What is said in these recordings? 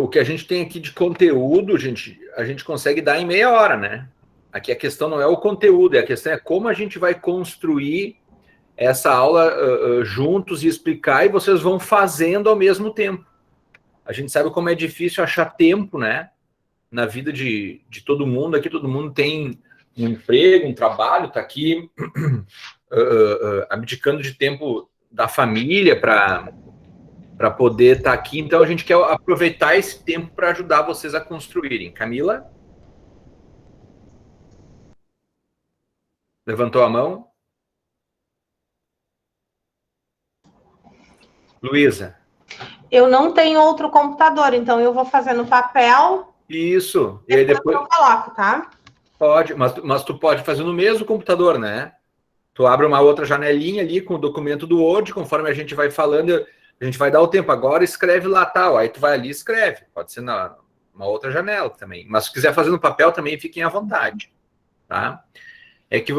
o que a gente tem aqui de conteúdo, a gente consegue dar em meia hora, né? Aqui a questão não é o conteúdo, a questão é como a gente vai construir essa aula juntos e explicar, e vocês vão fazendo ao mesmo tempo. A gente sabe como é difícil achar tempo, né? Na vida de todo mundo. Aqui todo mundo tem um emprego, um trabalho, está aqui abdicando de tempo da família para poder estar aqui. Então a gente quer aproveitar esse tempo para ajudar vocês a construírem. Camila? Levantou a mão? Luísa? Eu não tenho outro computador, então eu vou fazer no papel. Isso. E aí depois eu coloco, tá? Pode, mas tu pode fazer no mesmo computador, né? Tu abre uma outra janelinha ali com o documento do Word, conforme a gente vai falando, a gente vai dar o tempo. Agora escreve lá tal, aí tu vai ali e escreve. Pode ser numa outra janela também. Mas se quiser fazer no papel também, fiquem à vontade, tá? É que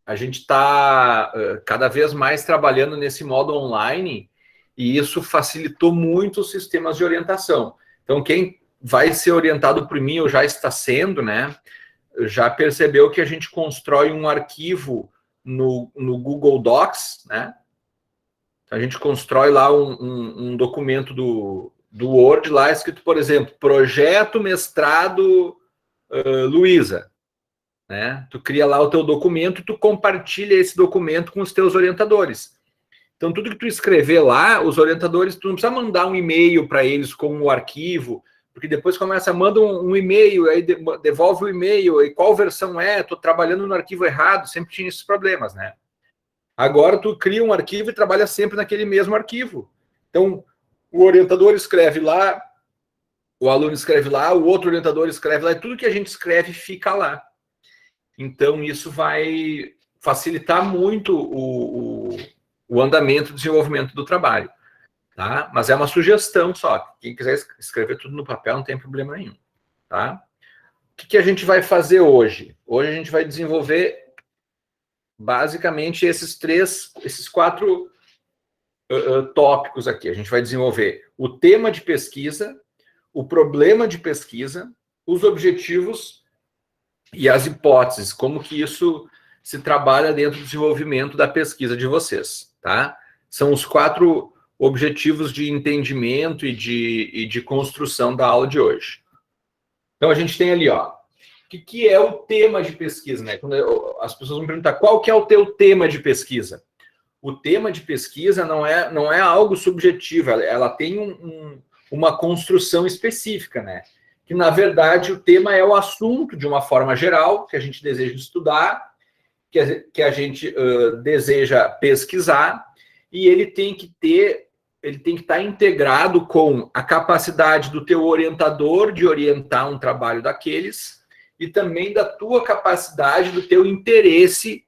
a gente está cada vez mais trabalhando nesse modo online e isso facilitou muito os sistemas de orientação. Então, quem vai ser orientado por mim, ou já está sendo, né? Já percebeu que a gente constrói um arquivo no Google Docs, né? A gente constrói lá um documento do Word lá escrito, por exemplo, Projeto Mestrado Luísa. Né? Tu cria lá o teu documento, tu compartilha esse documento com os teus orientadores. Então, tudo que tu escrever lá, os orientadores, tu não precisa mandar um e-mail para eles com o arquivo, porque depois manda um e-mail, aí devolve o e-mail, e qual versão é? Estou trabalhando no arquivo errado, sempre tinha esses problemas, né? Agora tu cria um arquivo e trabalha sempre naquele mesmo arquivo. Então, o orientador escreve lá, o aluno escreve lá, o outro orientador escreve lá, e tudo que a gente escreve fica lá. Então, isso vai facilitar muito o andamento e desenvolvimento do trabalho. Tá? Mas é uma sugestão só. Quem quiser escrever tudo no papel, não tem problema nenhum. Tá? O que a gente vai fazer hoje? Hoje a gente vai desenvolver basicamente esses quatro tópicos aqui. A gente vai desenvolver o tema de pesquisa, o problema de pesquisa, os objetivos e as hipóteses, como que isso se trabalha dentro do desenvolvimento da pesquisa de vocês, tá? São os quatro objetivos de entendimento e de construção da aula de hoje. Então, a gente tem ali, ó, o que é o tema de pesquisa, né? Quando as pessoas vão perguntar, qual que é o teu tema de pesquisa? O tema de pesquisa não é algo subjetivo, ela tem uma construção específica, né? Que, na verdade, o tema é o assunto, de uma forma geral, que a gente deseja estudar, que a gente deseja pesquisar, e ele tem que estar integrado com a capacidade do teu orientador de orientar um trabalho daqueles, e também da tua capacidade, do teu interesse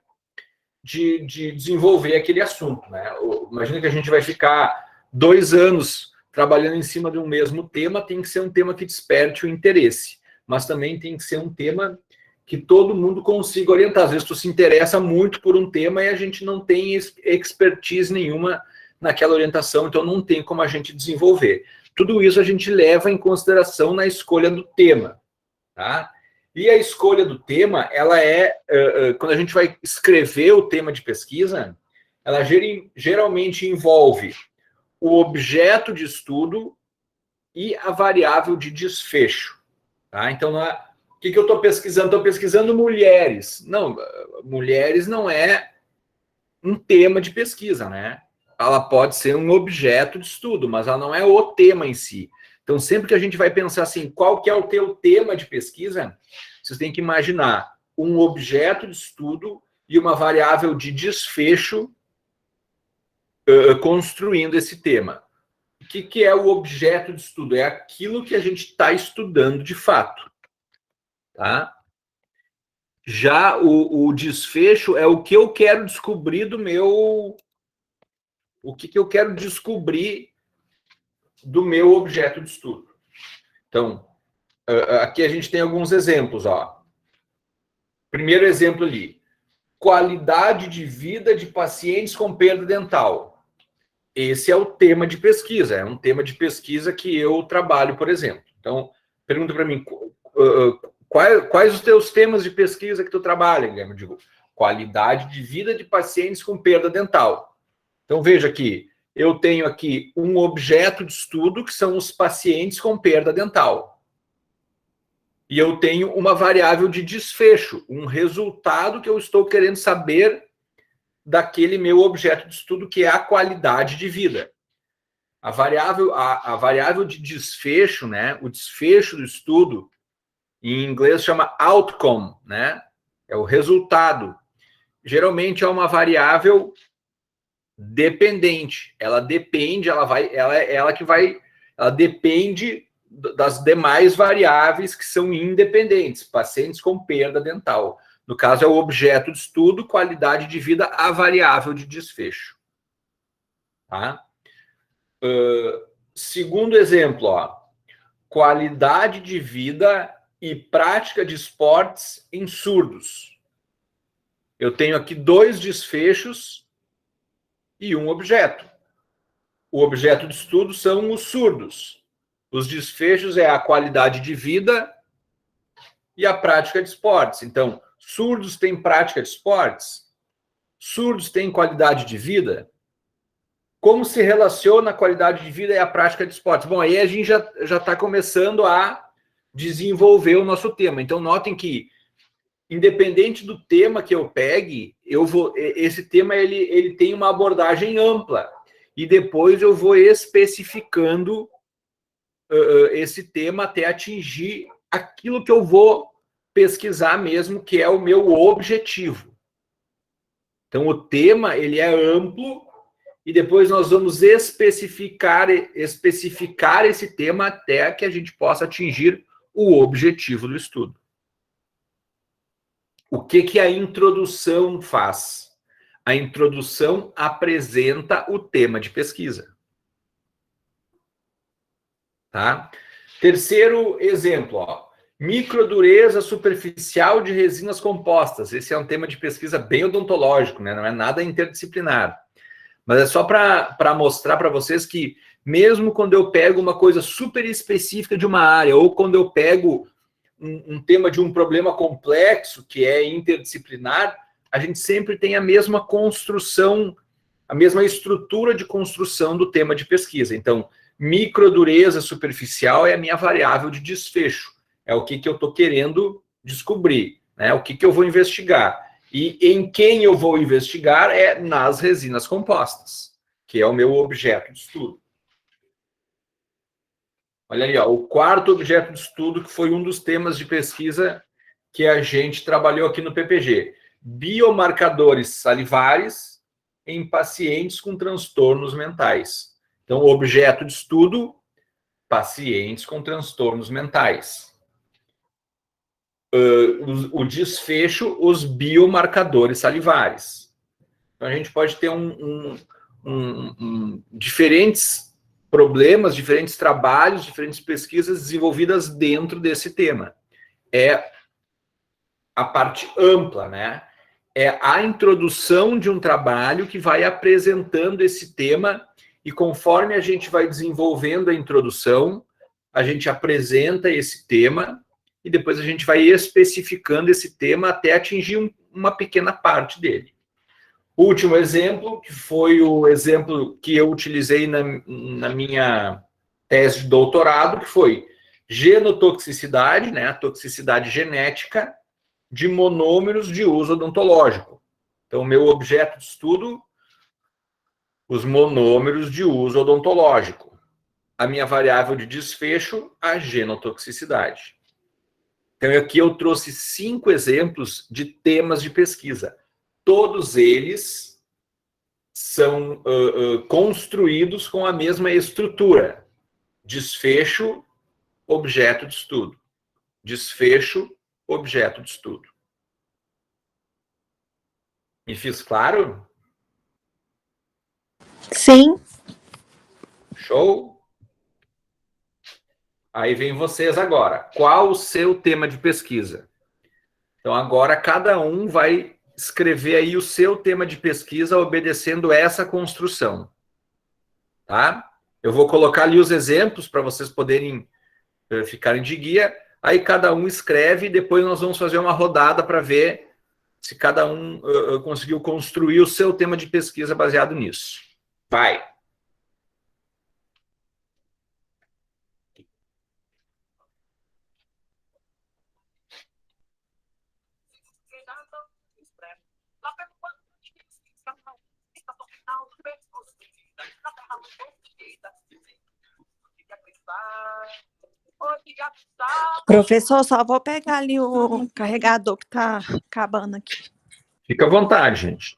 de desenvolver aquele assunto, né? Imagina que a gente vai ficar 2 anos trabalhando em cima de um mesmo tema, tem que ser um tema que desperte o interesse, mas também tem que ser um tema que todo mundo consiga orientar. Às vezes tu se interessa muito por um tema e a gente não tem expertise nenhuma naquela orientação, então não tem como a gente desenvolver. Tudo isso a gente leva em consideração na escolha do tema, tá? E a escolha do tema, ela quando a gente vai escrever o tema de pesquisa, ela geralmente envolve o objeto de estudo e a variável de desfecho. Tá? Então, o que eu estou pesquisando? Estou pesquisando mulheres. Não, mulheres não é um tema de pesquisa, né? Ela pode ser um objeto de estudo, mas ela não é o tema em si. Então, sempre que a gente vai pensar assim, qual que é o teu tema de pesquisa, vocês têm que imaginar um objeto de estudo e uma variável de desfecho construindo esse tema. O que é o objeto de estudo? É aquilo que a gente está estudando de fato. Tá? Já o desfecho é o que eu quero descobrir do meu... O que eu quero descobrir do meu objeto de estudo. Então, aqui a gente tem alguns exemplos. Ó. Primeiro exemplo ali. Qualidade de vida de pacientes com perda dental. esse é o tema de pesquisa, é um tema de pesquisa que eu trabalho, por exemplo. Então, pergunta para mim, quais os teus temas de pesquisa que tu trabalha, Guilherme? Eu digo, qualidade de vida de pacientes com perda dental. Então, veja aqui, eu tenho aqui um objeto de estudo, que são os pacientes com perda dental. E eu tenho uma variável de desfecho, um resultado que eu estou querendo saber daquele meu objeto de estudo, que é a qualidade de vida. A variável de desfecho, né, o desfecho do estudo, em inglês chama outcome, né, é o resultado. Geralmente é uma variável dependente. Ela depende, ela depende das demais variáveis que são independentes, pacientes com perda dental. No caso, é o objeto de estudo, qualidade de vida, a variável de desfecho. Tá? Segundo exemplo, ó, qualidade de vida e prática de esportes em surdos. Eu tenho aqui 2 desfechos e um objeto. O objeto de estudo são os surdos. Os desfechos é a qualidade de vida e a prática de esportes. Então, surdos têm prática de esportes? Surdos têm qualidade de vida? Como se relaciona a qualidade de vida e a prática de esportes? Bom, aí a gente já está começando a desenvolver o nosso tema. Então, notem que, independente do tema que eu pegue, esse tema ele tem uma abordagem ampla. E depois eu vou especificando esse tema até atingir aquilo que eu vou pesquisar mesmo, que é o meu objetivo. Então, o tema ele é amplo e depois nós vamos especificar esse tema até que a gente possa atingir o objetivo do estudo. O que a introdução faz? A introdução apresenta o tema de pesquisa. Tá? Terceiro exemplo, ó, microdureza superficial de resinas compostas. Esse é um tema de pesquisa bem odontológico, né? Não é nada interdisciplinar. Mas é só para mostrar para vocês que, mesmo quando eu pego uma coisa super específica de uma área, ou quando eu pego um tema de um problema complexo, que é interdisciplinar, a gente sempre tem a mesma construção, a mesma estrutura de construção do tema de pesquisa. Então, microdureza superficial é a minha variável de desfecho. É o que eu estou querendo descobrir, né? O que eu vou investigar. E em quem eu vou investigar é nas resinas compostas, que é o meu objeto de estudo. Olha aí, ó, o quarto objeto de estudo, que foi um dos temas de pesquisa que a gente trabalhou aqui no PPG. Biomarcadores salivares em pacientes com transtornos mentais. Então, objeto de estudo, pacientes com transtornos mentais. O desfecho, os biomarcadores salivares. Então, a gente pode ter diferentes problemas, diferentes trabalhos, diferentes pesquisas desenvolvidas dentro desse tema. É a parte ampla, né? É a introdução de um trabalho que vai apresentando esse tema e conforme a gente vai desenvolvendo a introdução, a gente apresenta esse tema e depois a gente vai especificando esse tema até atingir uma pequena parte dele. O último exemplo, que foi o exemplo que eu utilizei na minha tese de doutorado, que foi genotoxicidade, né, a toxicidade genética de monômeros de uso odontológico. Então, o meu objeto de estudo, os monômeros de uso odontológico. A minha variável de desfecho, a genotoxicidade. Então, aqui eu trouxe 5 exemplos de temas de pesquisa. Todos eles são construídos com a mesma estrutura. Desfecho, objeto de estudo. Desfecho, objeto de estudo. Me fiz claro? Sim. Show? Aí vem vocês agora. Qual o seu tema de pesquisa? Então, agora cada um vai escrever aí o seu tema de pesquisa obedecendo essa construção. tá? Eu vou colocar ali os exemplos para vocês poderem ficarem de guia. Aí cada um escreve e depois nós vamos fazer uma rodada para ver se cada um conseguiu construir o seu tema de pesquisa baseado nisso. Vai! Professor, só vou pegar ali o carregador que tá acabando aqui. Fica à vontade, gente.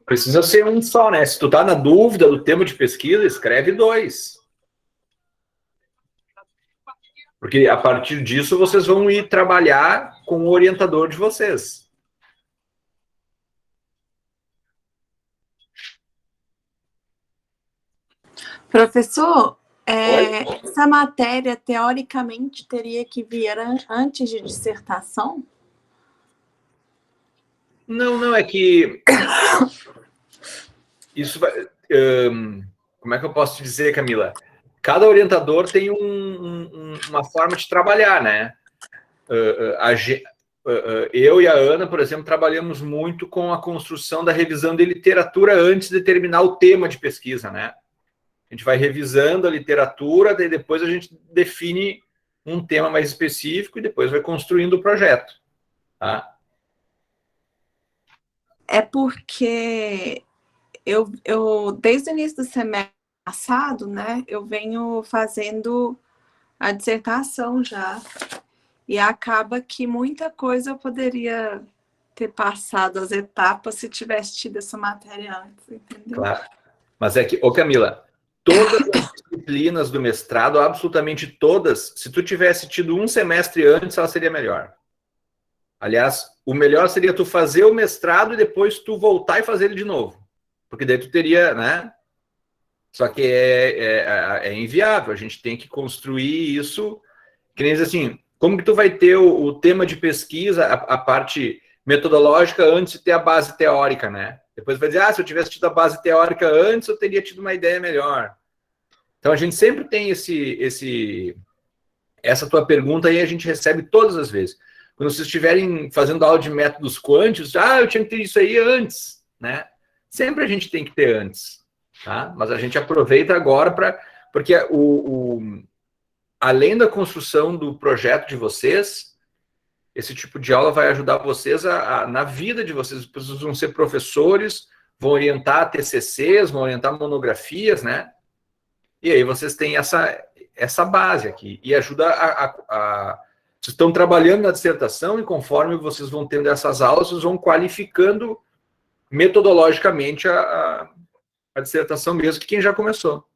Precisa ser um só, né? Se tu tá na dúvida do tema de pesquisa, escreve 2. Porque a partir disso vocês vão ir trabalhar com o orientador de vocês. Professor, essa matéria, teoricamente, teria que vir antes de dissertação? Não, é que isso vai... como é que eu posso te dizer, Camila? Cada orientador tem uma forma de trabalhar, né? Eu e a Ana, por exemplo, trabalhamos muito com a construção da revisão de literatura antes de terminar o tema de pesquisa, né? A gente vai revisando a literatura, daí depois a gente define um tema mais específico e depois vai construindo o projeto, tá? É porque desde o início do semestre passado, né, eu venho fazendo a dissertação já. E acaba que muita coisa eu poderia ter passado as etapas se tivesse tido essa matéria antes, entendeu? Claro. Mas é que, ô Camila, todas as disciplinas do mestrado, absolutamente todas, se tu tivesse tido um semestre antes, ela seria melhor. Aliás, o melhor seria tu fazer o mestrado e depois tu voltar e fazer ele de novo. Porque daí tu teria, né? Só que é inviável, a gente tem que construir isso, que nem diz assim, como que tu vai ter o tema de pesquisa, a parte metodológica, antes de ter a base teórica, né? Depois vai dizer, se eu tivesse tido a base teórica antes, eu teria tido uma ideia melhor. Então, a gente sempre tem essa tua pergunta aí, a gente recebe todas as vezes. Quando vocês estiverem fazendo aula de métodos quânticos, eu tinha que ter isso aí antes, né? Sempre a gente tem que ter antes, tá? Mas a gente aproveita agora porque além da construção do projeto de vocês, esse tipo de aula vai ajudar vocês na vida de vocês. Vocês vão ser professores, vão orientar TCCs, vão orientar monografias, né? E aí vocês têm essa base aqui. E ajuda vocês estão trabalhando na dissertação e conforme vocês vão tendo essas aulas, vocês vão qualificando metodologicamente a dissertação mesmo que quem já começou.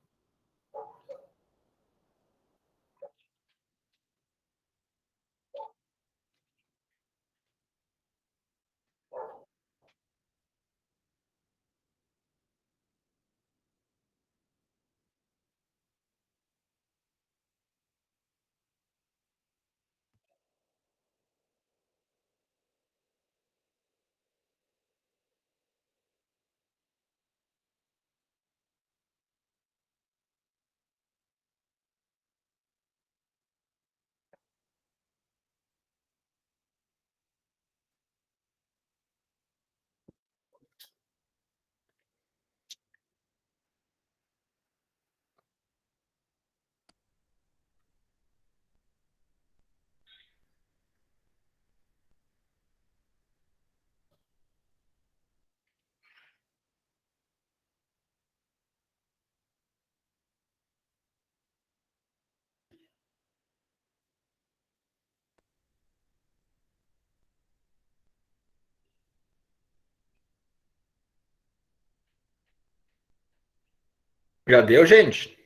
Já deu, gente?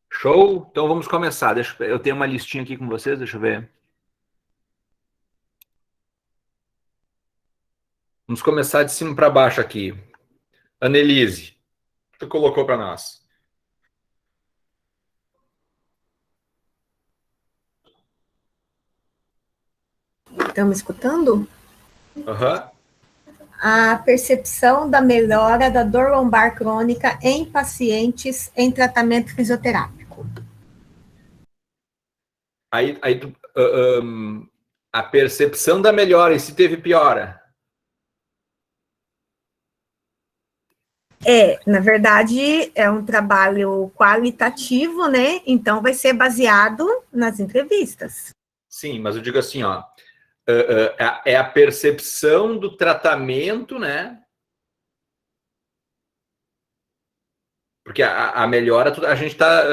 Show? Então vamos começar. Eu tenho uma listinha aqui com vocês, deixa eu ver. Vamos começar de cima para baixo aqui. Annelise, o que tu colocou para nós? Estão me escutando? Aham. A percepção da melhora da dor lombar crônica em pacientes em tratamento fisioterápico. Aí a percepção da melhora, e se teve piora? Na verdade, é um trabalho qualitativo, né? Então, vai ser baseado nas entrevistas. Sim, mas eu digo assim, ó, é a percepção do tratamento, né? Porque a melhora, a gente está...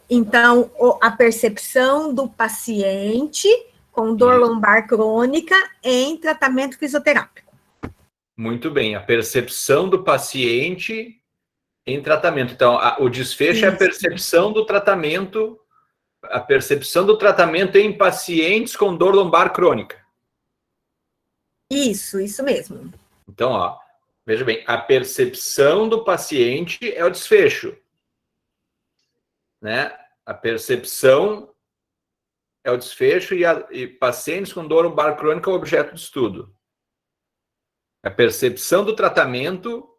Então, a percepção do paciente com dor lombar crônica em tratamento fisioterápico. Muito bem, a percepção do paciente em tratamento. Então, o desfecho é a percepção do tratamento, em pacientes com dor lombar crônica. Isso mesmo. Então, ó, veja bem, a percepção do paciente é o desfecho, né? A percepção é o desfecho e pacientes com dor lombar crônica é o objeto de estudo. A percepção do tratamento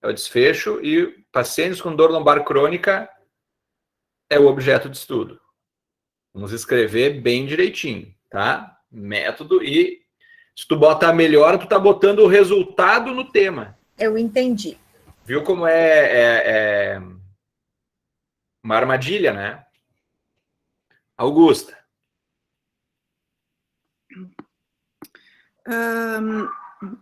é o desfecho e pacientes com dor lombar crônica é o objeto de estudo. Vamos escrever bem direitinho, tá? Método e se tu bota a melhora, tu tá botando o resultado no tema. Eu entendi. Viu como é uma armadilha, né? Augusta.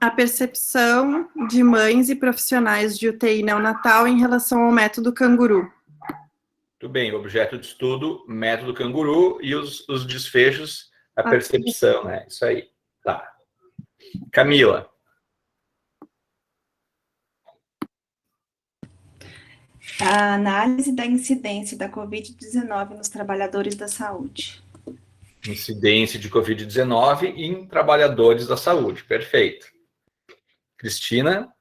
A percepção de mães e profissionais de UTI neonatal em relação ao método canguru. Tudo bem, objeto de estudo, método canguru e os desfechos, a percepção, né? Isso aí. Tá. Camila. A análise da incidência da Covid-19 nos trabalhadores da saúde. Incidência de Covid-19 em trabalhadores da saúde. Perfeito. Cristina.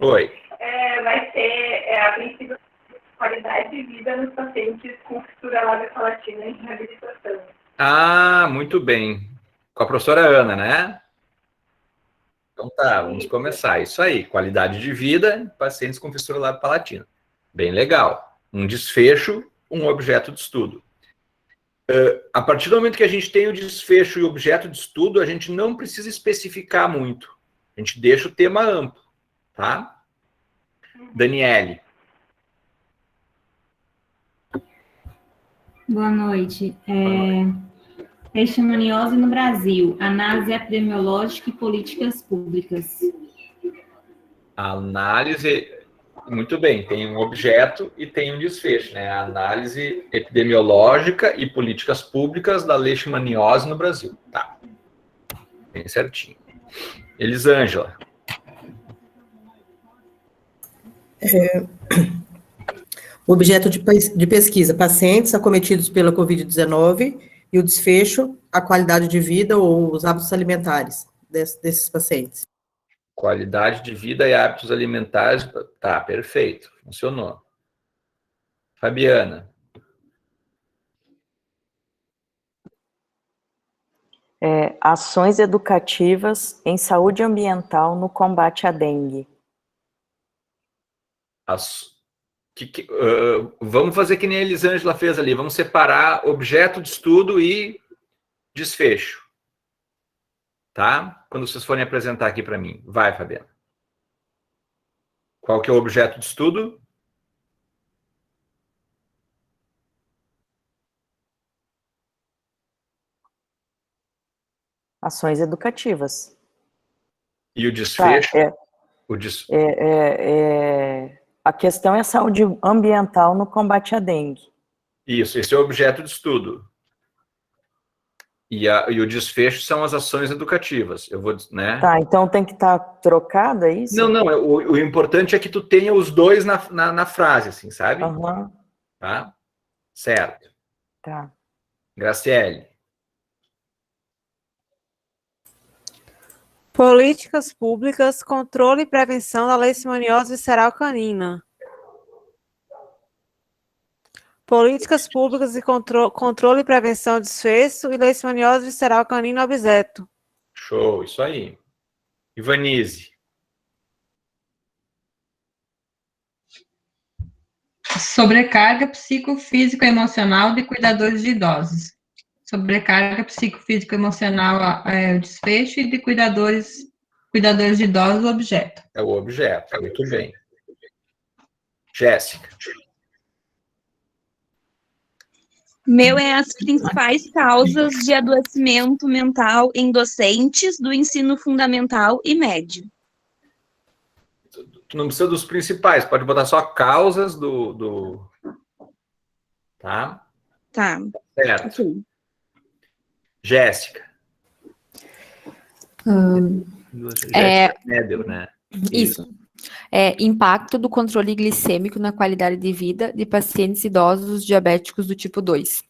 Oi. Vai ser, a princípio, qualidade de vida nos pacientes com fissura lábio palatina em reabilitação. Ah, muito bem. Com a professora Ana, né? Então tá, vamos começar. Isso aí, qualidade de vida em pacientes com fissura lábio palatina. Bem legal. Um desfecho, um objeto de estudo. A partir do momento que a gente tem o desfecho e o objeto de estudo, a gente não precisa especificar muito. A gente deixa o tema amplo, tá? Daniele. Boa noite. Leishmaniose no Brasil, análise epidemiológica e políticas públicas. Análise, muito bem, tem um objeto e tem um desfecho, né? Análise epidemiológica e políticas públicas da leishmaniose no Brasil. Tá. Bem certinho. Elisângela. O objeto de pesquisa, pacientes acometidos pela Covid-19 e o desfecho, a qualidade de vida ou os hábitos alimentares desses pacientes. Qualidade de vida e hábitos alimentares. Tá, perfeito. Funcionou. Fabiana. Ações educativas em saúde ambiental no combate à dengue. Vamos fazer que nem a Elisângela fez ali. Vamos separar objeto de estudo e desfecho. Tá? Quando vocês forem apresentar aqui para mim. Vai, Fabiana. Qual que é o objeto de estudo? Ações educativas. E o desfecho? A questão é saúde ambiental no combate à dengue. Isso, esse é o objeto de estudo. E o desfecho são as ações educativas. Eu vou, né? Tá, então tem que estar trocado, é isso? Não, o importante é que tu tenha os dois na frase, assim, sabe? Aham. Tá? Certo. Tá. Graciele. Políticas públicas, controle e prevenção da leishmaniose visceral canina. Políticas públicas e controle e prevenção, desfecho e leishmaniose visceral canino objeto. Show, isso aí. Ivanise. Sobrecarga psicofísico-emocional de cuidadores de idosos. Sobrecarga psicofísico-emocional é o desfecho e de cuidadores de idosos o objeto. É o objeto, muito bem. Jéssica. Meu é as principais causas de adoecimento mental em docentes do ensino fundamental e médio. Tu não precisa dos principais, pode botar só causas Tá? Tá. Certo. Ok. Jéssica. Jéssica Medel, né? Isso. Impacto do controle glicêmico na qualidade de vida de pacientes idosos diabéticos do tipo 2.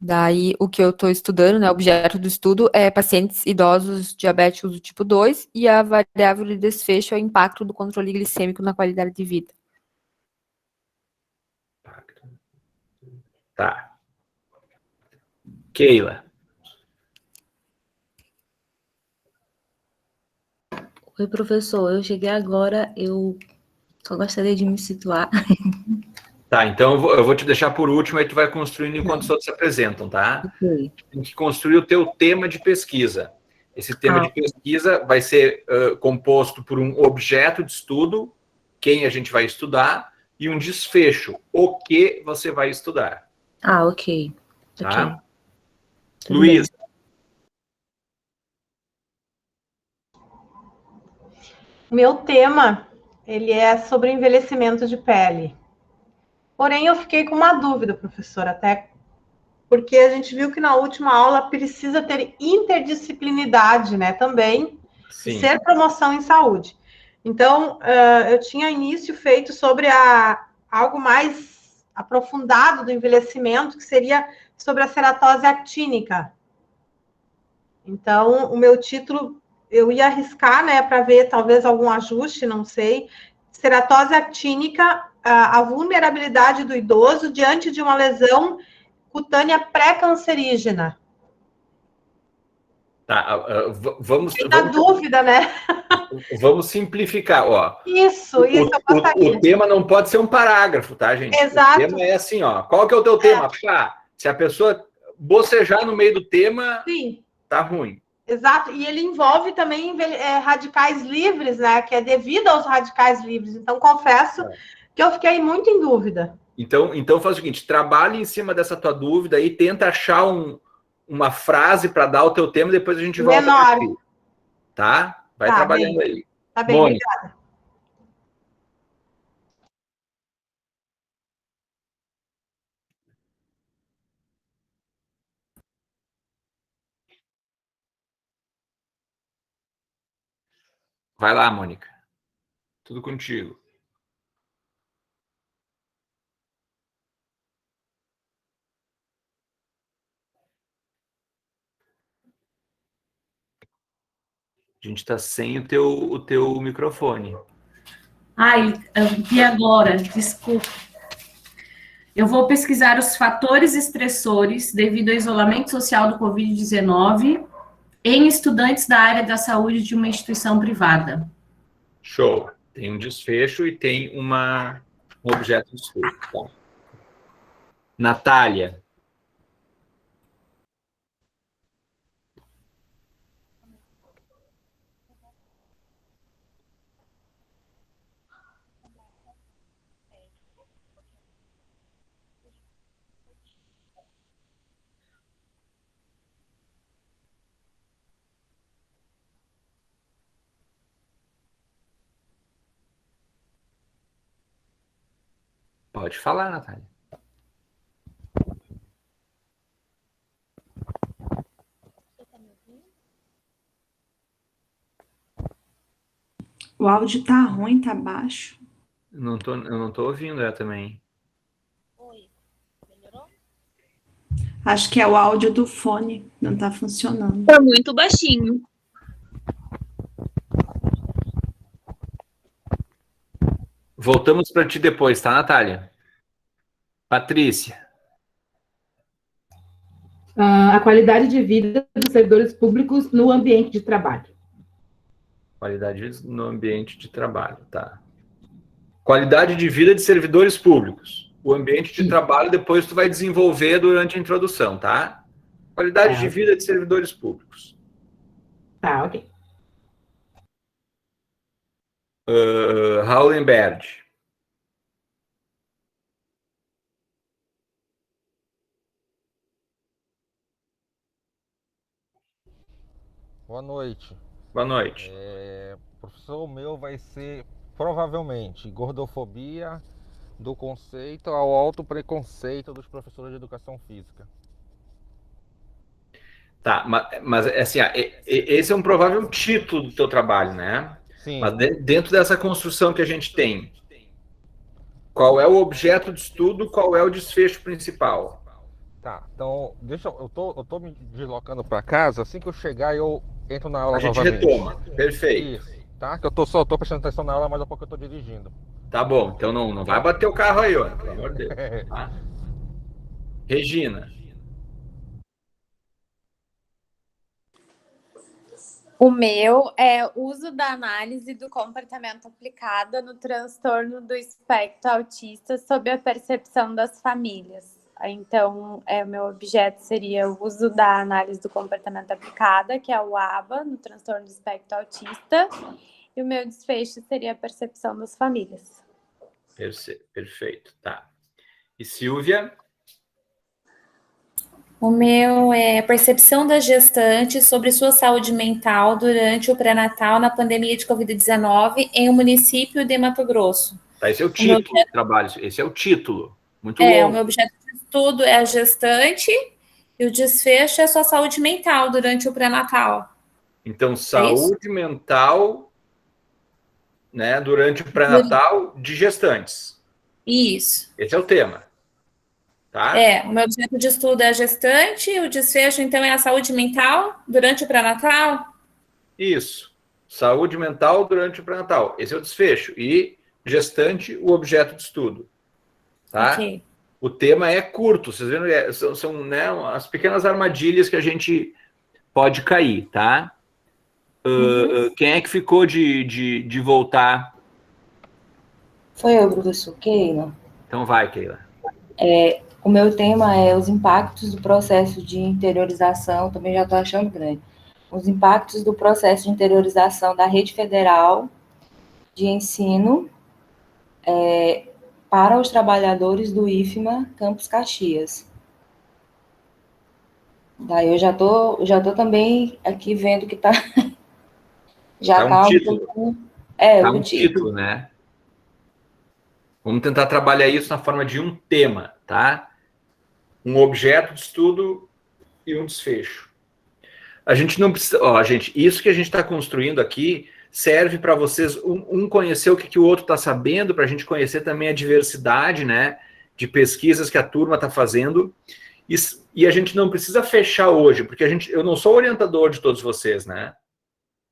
Daí, o que eu estou estudando, né, o objeto do estudo é pacientes idosos diabéticos do tipo 2 e a variável de desfecho é o impacto do controle glicêmico na qualidade de vida. Tá. Keila. Oi, professor, eu cheguei agora, eu só gostaria de me situar. Tá, então eu vou te deixar por último, aí tu vai construindo enquanto os outros se apresentam, tá? Ok. Tem que construir o teu tema de pesquisa. Esse tema de pesquisa vai ser composto por um objeto de estudo, quem a gente vai estudar, e um desfecho, o que você vai estudar. Ok. Tá? Ok. Tudo Luísa. Meu tema, ele é sobre envelhecimento de pele. Porém, eu fiquei com uma dúvida, professora, até porque a gente viu que na última aula precisa ter interdisciplinidade, né, também, e ser promoção em saúde. Então, eu tinha início feito sobre algo mais aprofundado do envelhecimento, que seria sobre a ceratose actínica. Então, o meu título, eu ia arriscar, né, para ver talvez algum ajuste, não sei. Ceratose actínica, a vulnerabilidade do idoso diante de uma lesão cutânea pré-cancerígena. Tá, vamos dúvida, né? Vamos simplificar, ó. Isso, eu gostaria. O tema não pode ser um parágrafo, tá, gente? Exato. O tema é assim, ó. Qual que é o teu tema? Pá, se a pessoa bocejar no meio do tema, sim, tá ruim. Exato, e ele envolve também radicais livres, né? Que é devido aos radicais livres. Então, confesso que eu fiquei muito em dúvida. Então faz o seguinte, trabalhe em cima dessa tua dúvida e tenta achar uma frase para dar o teu tema e depois a gente volta menor. Aqui, tá? Vai trabalhando bem. aí. Tá bem, Mônica. obrigada. Vai lá, Mônica. Tudo contigo. A gente está sem o teu microfone. Ai, eu vi agora, desculpa. Eu vou pesquisar os fatores estressores devido ao isolamento social do Covid-19 em estudantes da área da saúde de uma instituição privada. Show. Tem um desfecho e tem um objeto de estudo. Tá. Natália. Pode falar, Natália. O áudio tá ruim, tá baixo. Eu não tô ouvindo ela também. Acho que é o áudio do fone, não tá funcionando. Tá muito baixinho. Voltamos para ti depois, tá, Natália? Patrícia. A qualidade de vida dos servidores públicos no ambiente de trabalho. Qualidade no ambiente de trabalho, tá. Qualidade de vida de servidores públicos. O ambiente de trabalho depois tu vai desenvolver durante a introdução, tá? Qualidade de vida de servidores públicos. Tá, ok. Haulenberg. Boa noite. Boa noite. Professor, o meu vai ser, provavelmente, gordofobia do conceito ao autopreconceito dos professores de educação física. Tá, mas assim, esse é um provável título do teu trabalho, né? Sim. Mas dentro dessa construção que a gente tem, qual é o objeto de estudo, qual é o desfecho principal? Tá, então, eu tô me deslocando para casa, assim que eu chegar eu entro na aula A gente novamente. retoma, perfeito. Isso, tá? Que eu tô prestando atenção na aula, mas há pouco eu tô dirigindo. Tá bom, então não vai bater o carro aí, ó, pelo amor de Deus. Tá? Regina. O meu é uso da análise do comportamento aplicada no transtorno do espectro autista sob a percepção das famílias. Então, o meu objeto seria o uso da análise do comportamento aplicada, que é o ABA, no transtorno do espectro autista, e o meu desfecho seria a percepção das famílias. Perfeito, tá. E Silvia? O meu é percepção das gestantes sobre sua saúde mental durante o pré-natal na pandemia de Covid-19 em um município de Mato Grosso. Tá, esse é o título do trabalho, esse é o título. Muito longo. O meu objeto de estudo é a gestante e o desfecho é sua saúde mental durante o pré-natal. Então, saúde mental, né, durante o pré-natal de gestantes. Isso. Esse é o tema. Tá? O meu objeto de estudo é a gestante, o desfecho, então, é a saúde mental durante o pré-natal? Isso. Saúde mental durante o pré-natal. Esse é o desfecho. E gestante, o objeto de estudo. Tá? Ok. O tema é curto. Vocês viram? São né, as pequenas armadilhas que a gente pode cair, tá? Quem é que ficou de voltar? Foi eu, professor Keila. Então vai, Keila. O meu tema é os impactos do processo de interiorização, também já estou achando grande, os impactos do processo de interiorização da rede federal de ensino para os trabalhadores do IFMA Campus Caxias. Daí eu já tô também aqui vendo que tá já tá um título. Tá um título, né? Vamos tentar trabalhar isso na forma de um tema, tá? Um objeto de estudo e um desfecho. A gente não precisa... gente, isso que a gente está construindo aqui serve para vocês, conhecer o que o outro está sabendo, para a gente conhecer também a diversidade, né, de pesquisas que a turma está fazendo. E a gente não precisa fechar hoje, porque eu não sou orientador de todos vocês, né?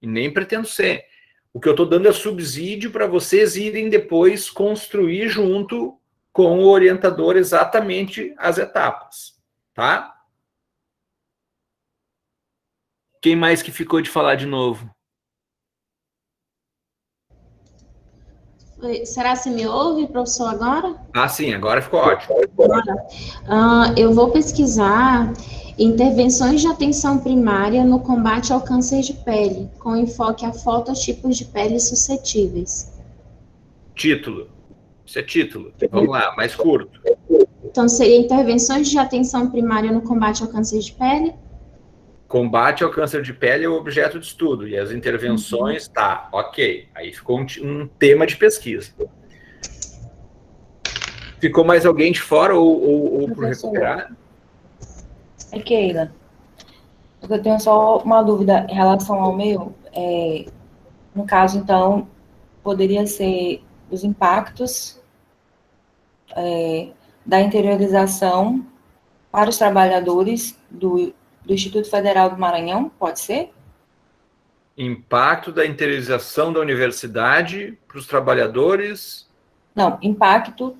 E nem pretendo ser. O que eu estou dando é subsídio para vocês irem depois construir junto com o orientador exatamente as etapas, tá? Quem mais que ficou de falar de novo? Será que me ouve, professor, agora? Ah, sim, agora ficou ótimo. Eu vou pesquisar intervenções de atenção primária no combate ao câncer de pele, com enfoque a fototipos de pele suscetíveis. Título. Isso é título. Vamos lá, mais curto. Então, seria intervenções de atenção primária no combate ao câncer de pele? Combate ao câncer de pele é o objeto de estudo, e as intervenções, tá, ok. Aí ficou um tema de pesquisa. Ficou mais alguém de fora ou por recuperar? É Keila. Eu tenho só uma dúvida em relação ao meu. No caso, então, poderia ser os impactos da interiorização para os trabalhadores do Instituto Federal do Maranhão, pode ser? Impacto da interiorização da universidade para os trabalhadores? Não, impacto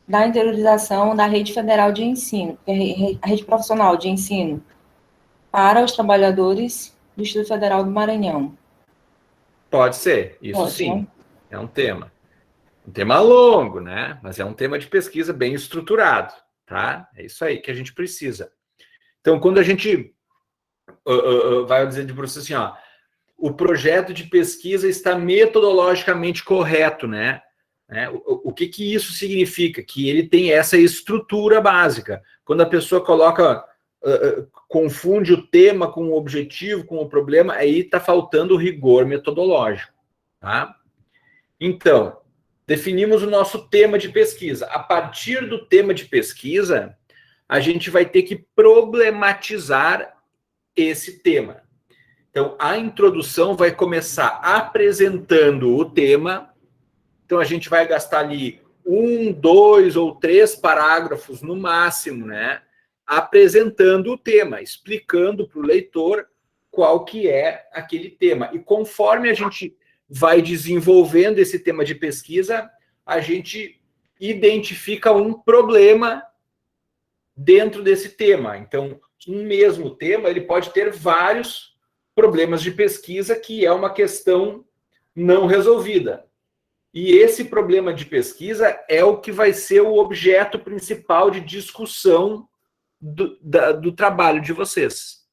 da interiorização da rede federal de ensino, a rede profissional de ensino, para os trabalhadores do Instituto Federal do Maranhão. Pode ser, isso Pode, sim, né? é um tema. Um tema longo, né? Mas é um tema de pesquisa bem estruturado, tá? É isso aí que a gente precisa. Então, quando a gente vai dizer de você assim, ó, o projeto de pesquisa está metodologicamente correto, né? O que isso significa? Que ele tem essa estrutura básica. Quando a pessoa coloca, confunde o tema com o objetivo, com o problema, aí está faltando o rigor metodológico, tá? Então, definimos o nosso tema de pesquisa. A partir do tema de pesquisa, a gente vai ter que problematizar esse tema. Então, a introdução vai começar apresentando o tema. Então, a gente vai gastar ali 1, 2 ou 3 parágrafos no máximo, né? Apresentando o tema, explicando para o leitor qual que é aquele tema. E conforme a gente vai desenvolvendo esse tema de pesquisa, a gente identifica um problema dentro desse tema. Então, um mesmo tema, ele pode ter vários problemas de pesquisa, que é uma questão não resolvida. E esse problema de pesquisa é o que vai ser o objeto principal de discussão do trabalho de vocês.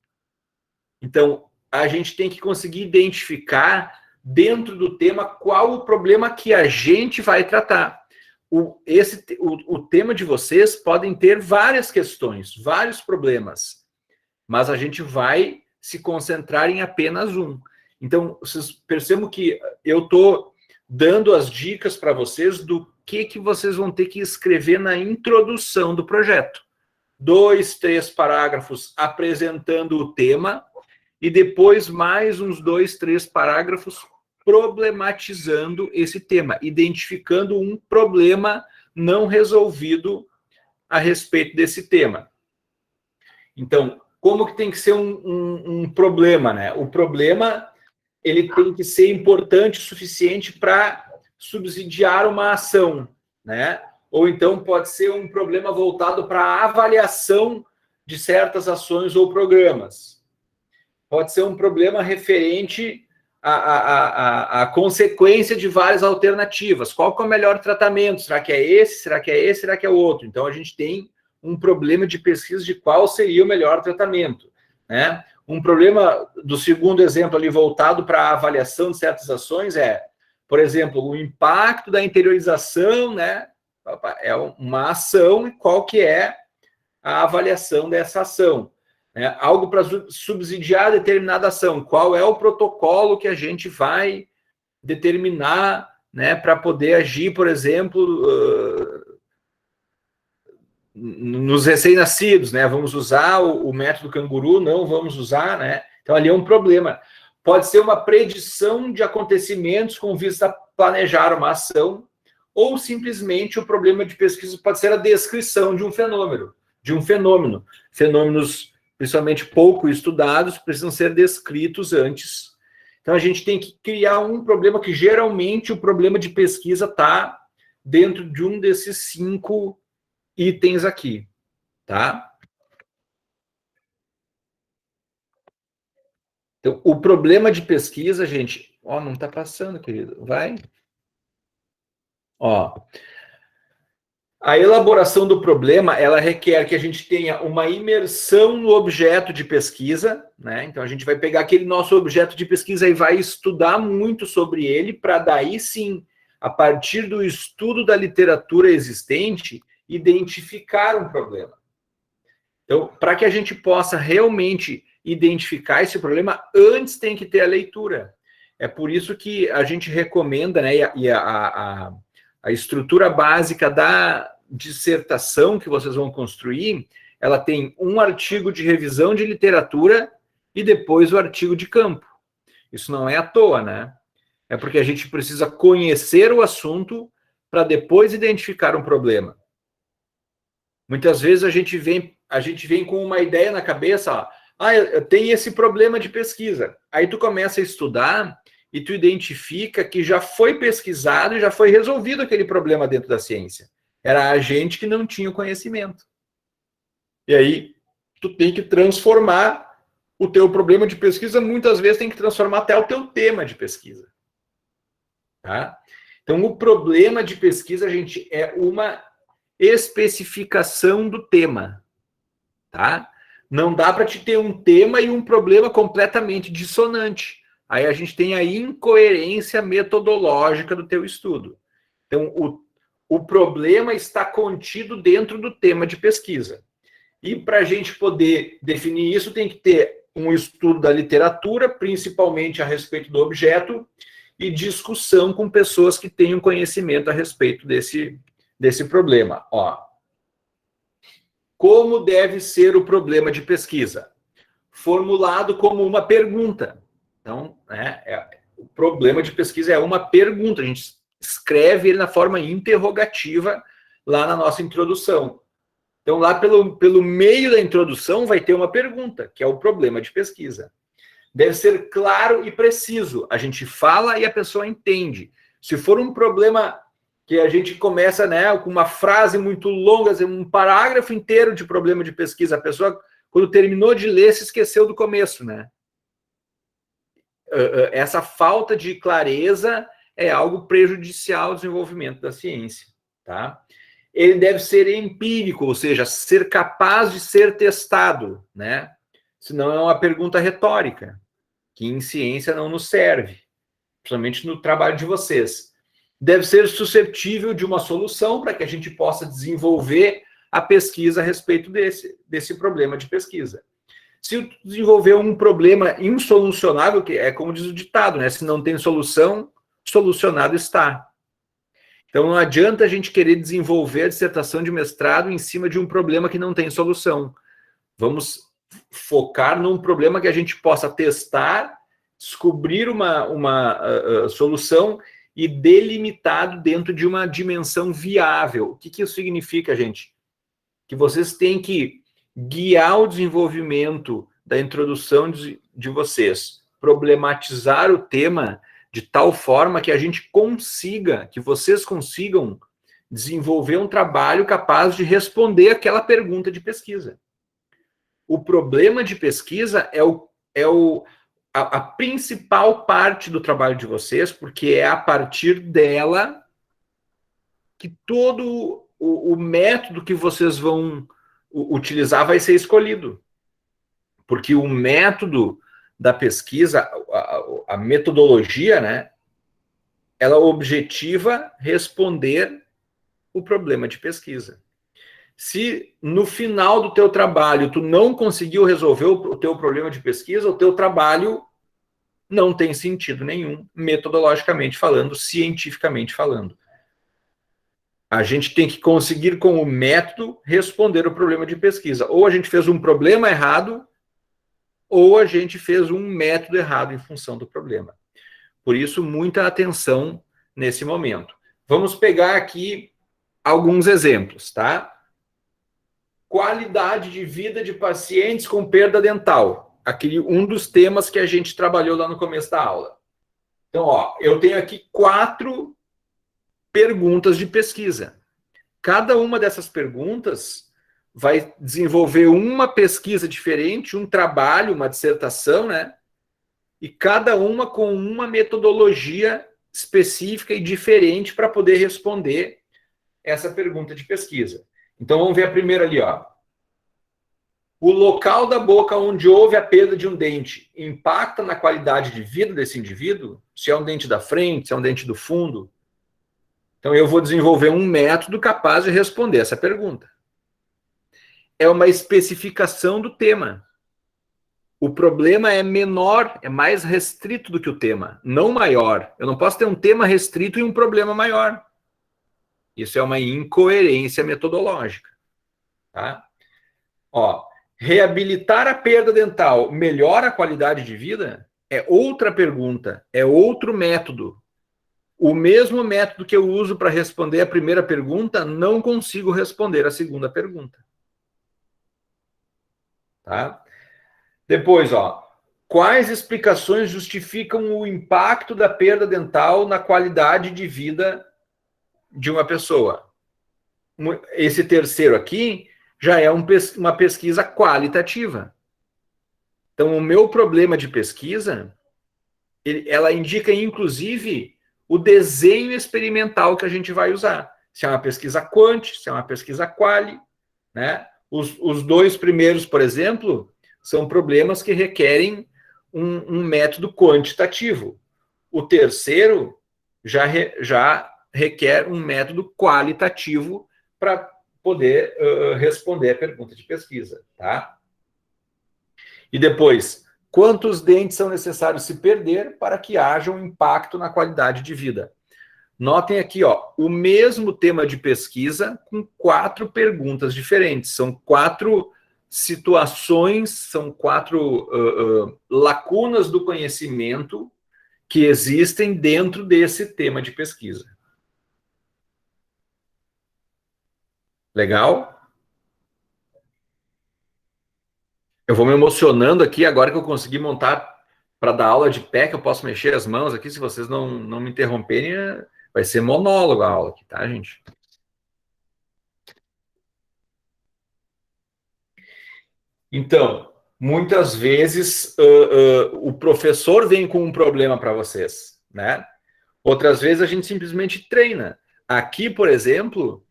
Então, a gente tem que conseguir identificar dentro do tema qual o problema que a gente vai tratar. O tema de vocês podem ter várias questões, vários problemas, mas a gente vai se concentrar em apenas um. Então, vocês percebam que eu estou dando as dicas para vocês do que vocês vão ter que escrever na introdução do projeto. 2, 3 parágrafos apresentando o tema e depois mais uns 2, 3 parágrafos problematizando esse tema, identificando um problema não resolvido a respeito desse tema. Então, como que tem que ser um problema, né? O problema, ele tem que ser importante o suficiente para subsidiar uma ação, né? Ou então pode ser um problema voltado para a avaliação de certas ações ou programas. Pode ser um problema referente à consequência de várias alternativas. Qual que é o melhor tratamento? Será que é esse? Será que é esse? Será que é outro? Então, a gente tem um problema de pesquisa de qual seria o melhor tratamento, né? Um problema do segundo exemplo ali voltado para a avaliação de certas ações é, por exemplo, o impacto da interiorização, né? É uma ação e qual que é a avaliação dessa ação, né? Algo para subsidiar determinada ação. Qual é o protocolo que a gente vai determinar, né, para poder agir, por exemplo, nos recém-nascidos, né? Vamos usar o método canguru? Não vamos usar, né? Então, ali é um problema. Pode ser uma predição de acontecimentos com vista a planejar uma ação, ou simplesmente o problema de pesquisa pode ser a descrição de um fenômeno. Fenômenos, principalmente pouco estudados, precisam ser descritos antes. Então, a gente tem que criar um problema que, geralmente, o problema de pesquisa está dentro de um desses 5 itens aqui, tá? Então, o problema de pesquisa, gente... Ó, não está passando, querido. Vai. Ó. A elaboração do problema, ela requer que a gente tenha uma imersão no objeto de pesquisa, né? Então, a gente vai pegar aquele nosso objeto de pesquisa e vai estudar muito sobre ele, para daí, sim, a partir do estudo da literatura existente, identificar um problema. Então, para que a gente possa realmente identificar esse problema, antes tem que ter a leitura. É por isso que a gente recomenda, né, e a estrutura básica dissertação que vocês vão construir, ela tem um artigo de revisão de literatura e depois o artigo de campo. Isso não é à toa, né? É porque a gente precisa conhecer o assunto para depois identificar um problema. Muitas vezes a gente vem com uma ideia na cabeça, ó, eu tenho esse problema de pesquisa. Aí tu começa a estudar e tu identifica que já foi pesquisado e já foi resolvido aquele problema dentro da ciência. Era a gente que não tinha o conhecimento. E aí tu tem que transformar o teu problema de pesquisa, muitas vezes tem que transformar até o teu tema de pesquisa. Tá? Então, o problema de pesquisa, gente, é uma especificação do tema. Tá? Não dá para te ter um tema e um problema completamente dissonante. Aí a gente tem a incoerência metodológica do teu estudo. Então, o problema está contido dentro do tema de pesquisa. E para a gente poder definir isso, tem que ter um estudo da literatura, principalmente a respeito do objeto, e discussão com pessoas que tenham conhecimento a respeito desse problema. Ó, como deve ser o problema de pesquisa? Formulado como uma pergunta. Então, o problema de pesquisa é uma pergunta. A gente escreve ele na forma interrogativa lá na nossa introdução. Então, lá pelo meio da introdução vai ter uma pergunta, que é o problema de pesquisa. Deve ser claro e preciso. A gente fala e a pessoa entende. Se for um problema que a gente começa, né, com uma frase muito longa, um parágrafo inteiro de problema de pesquisa, a pessoa, quando terminou de ler, se esqueceu do começo, né? Essa falta de clareza é algo prejudicial ao desenvolvimento da ciência, tá? Ele deve ser empírico, ou seja, ser capaz de ser testado, né? Senão é uma pergunta retórica, que em ciência não nos serve, principalmente no trabalho de vocês. Deve ser suscetível de uma solução para que a gente possa desenvolver a pesquisa a respeito desse problema de pesquisa. Se desenvolver um problema insolucionável, que é como diz o ditado, né? Se não tem solução, solucionado está. Então, não adianta a gente querer desenvolver a dissertação de mestrado em cima de um problema que não tem solução. Vamos focar num problema que a gente possa testar, descobrir uma solução e delimitado dentro de uma dimensão viável. O que isso significa, gente? Que vocês têm que guiar o desenvolvimento da introdução de vocês, problematizar o tema de tal forma que a gente consiga, que vocês consigam desenvolver um trabalho capaz de responder aquela pergunta de pesquisa. O problema de pesquisa é a principal parte do trabalho de vocês, porque é a partir dela que todo o método que vocês vão utilizar vai ser escolhido. Porque o método da pesquisa, a metodologia, né, ela objetiva responder o problema de pesquisa. Se no final do teu trabalho tu não conseguiu resolver o teu problema de pesquisa, o teu trabalho não tem sentido nenhum, metodologicamente falando, cientificamente falando. A gente tem que conseguir, com o método, responder o problema de pesquisa. Ou a gente fez um problema errado, ou a gente fez um método errado em função do problema. Por isso, muita atenção nesse momento. Vamos pegar aqui alguns exemplos, tá? Qualidade de vida de pacientes com perda dental. Um dos temas que a gente trabalhou lá no começo da aula. Então, ó, eu tenho aqui 4 perguntas de pesquisa. Cada uma dessas perguntas vai desenvolver uma pesquisa diferente, um trabalho, uma dissertação, né? E cada uma com uma metodologia específica e diferente para poder responder essa pergunta de pesquisa. Então, vamos ver a primeira ali, ó. O local da boca onde houve a perda de um dente impacta na qualidade de vida desse indivíduo? Se é um dente da frente, se é um dente do fundo? Então, eu vou desenvolver um método capaz de responder essa pergunta. É uma especificação do tema. O problema é menor, é mais restrito do que o tema, não maior. Eu não posso ter um tema restrito e um problema maior. Isso é uma incoerência metodológica, tá? Ó, reabilitar a perda dental melhora a qualidade de vida? É outra pergunta, é outro método. O mesmo método que eu uso para responder a primeira pergunta, não consigo responder a segunda pergunta. Tá? Depois, ó, quais explicações justificam o impacto da perda dental na qualidade de vida de uma pessoa? Esse terceiro aqui já é uma pesquisa qualitativa. Então, o meu problema de pesquisa, ela indica, inclusive, o desenho experimental que a gente vai usar. Se é uma pesquisa quant, se é uma pesquisa quali, né? Os dois primeiros, por exemplo, são problemas que requerem um método quantitativo. O terceiro já requer um método qualitativo para poder responder a pergunta de pesquisa, tá? E depois, quantos dentes são necessários se perder para que haja um impacto na qualidade de vida? Notem aqui, ó, o mesmo tema de pesquisa com 4 perguntas diferentes. São 4 situações, são 4 lacunas do conhecimento que existem dentro desse tema de pesquisa. Legal? Eu vou me emocionando aqui agora que eu consegui montar para dar aula de pé, que eu posso mexer as mãos aqui, se vocês não me interromperem, vai ser monólogo a aula aqui, tá, gente? Então, muitas vezes o professor vem com um problema para vocês, né? Outras vezes a gente simplesmente treina. Aqui, por exemplo,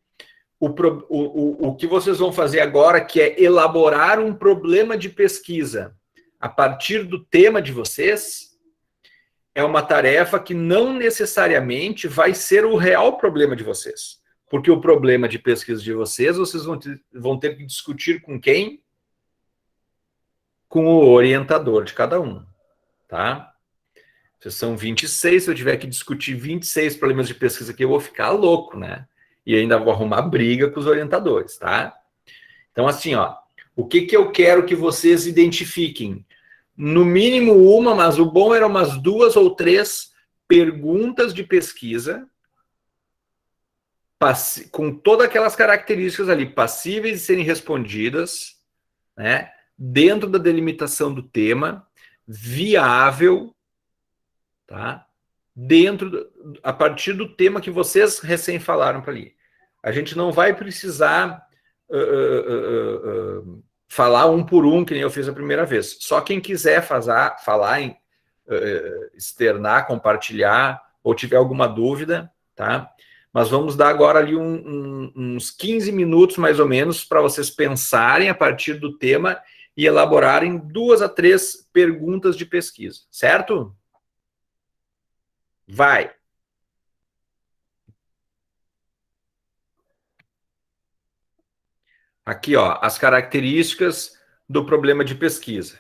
o que vocês vão fazer agora, que é elaborar um problema de pesquisa a partir do tema de vocês, é uma tarefa que não necessariamente vai ser o real problema de vocês. Porque o problema de pesquisa de vocês vão ter que discutir com quem? Com o orientador de cada um, tá? Vocês são 26, se eu tiver que discutir 26 problemas de pesquisa aqui, eu vou ficar louco, né? E ainda vou arrumar briga com os orientadores, tá? Então, assim, ó, o que eu quero que vocês identifiquem? No mínimo uma, mas o bom era umas 2 ou 3 perguntas de pesquisa com todas aquelas características ali, passíveis de serem respondidas, né? Dentro da delimitação do tema, viável, tá? A partir do tema que vocês recém falaram para ali. A gente não vai precisar falar um por um, que nem eu fiz a primeira vez. Só quem quiser falar, externar, compartilhar, ou tiver alguma dúvida, tá? Mas vamos dar agora ali uns 15 minutos, mais ou menos, para vocês pensarem a partir do tema e elaborarem 2 a 3 perguntas de pesquisa, certo? Vai! Aqui, ó, as características do problema de pesquisa,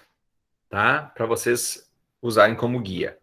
tá? Para vocês usarem como guia.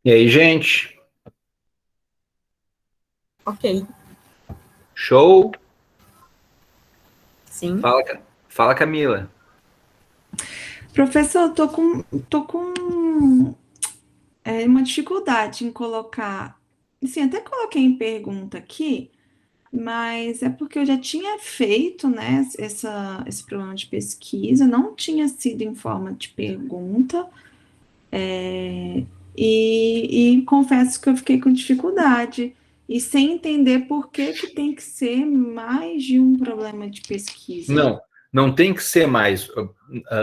E aí, gente? Ok. Show? Sim. Fala, Camila. Professor, tô com uma dificuldade em colocar. Assim, até coloquei em pergunta aqui, mas é porque eu já tinha feito, né, esse programa de pesquisa, não tinha sido em forma de pergunta, e confesso que eu fiquei com dificuldade, e sem entender por que tem que ser mais de um problema de pesquisa. Não tem que ser mais.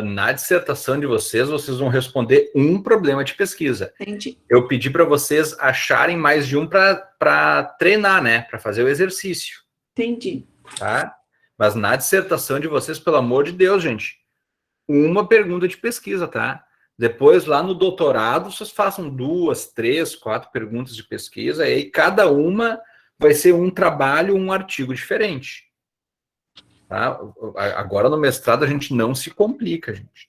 Na dissertação de vocês vão responder um problema de pesquisa. Entendi. Eu pedi para vocês acharem mais de um para treinar, né? Para fazer o exercício. Entendi. Tá? Mas na dissertação de vocês, pelo amor de Deus, gente, uma pergunta de pesquisa, tá? Depois, lá no doutorado, vocês façam 2, 3, 4 perguntas de pesquisa, e aí cada uma vai ser um trabalho, um artigo diferente. Tá? Agora, no mestrado, a gente não se complica, gente.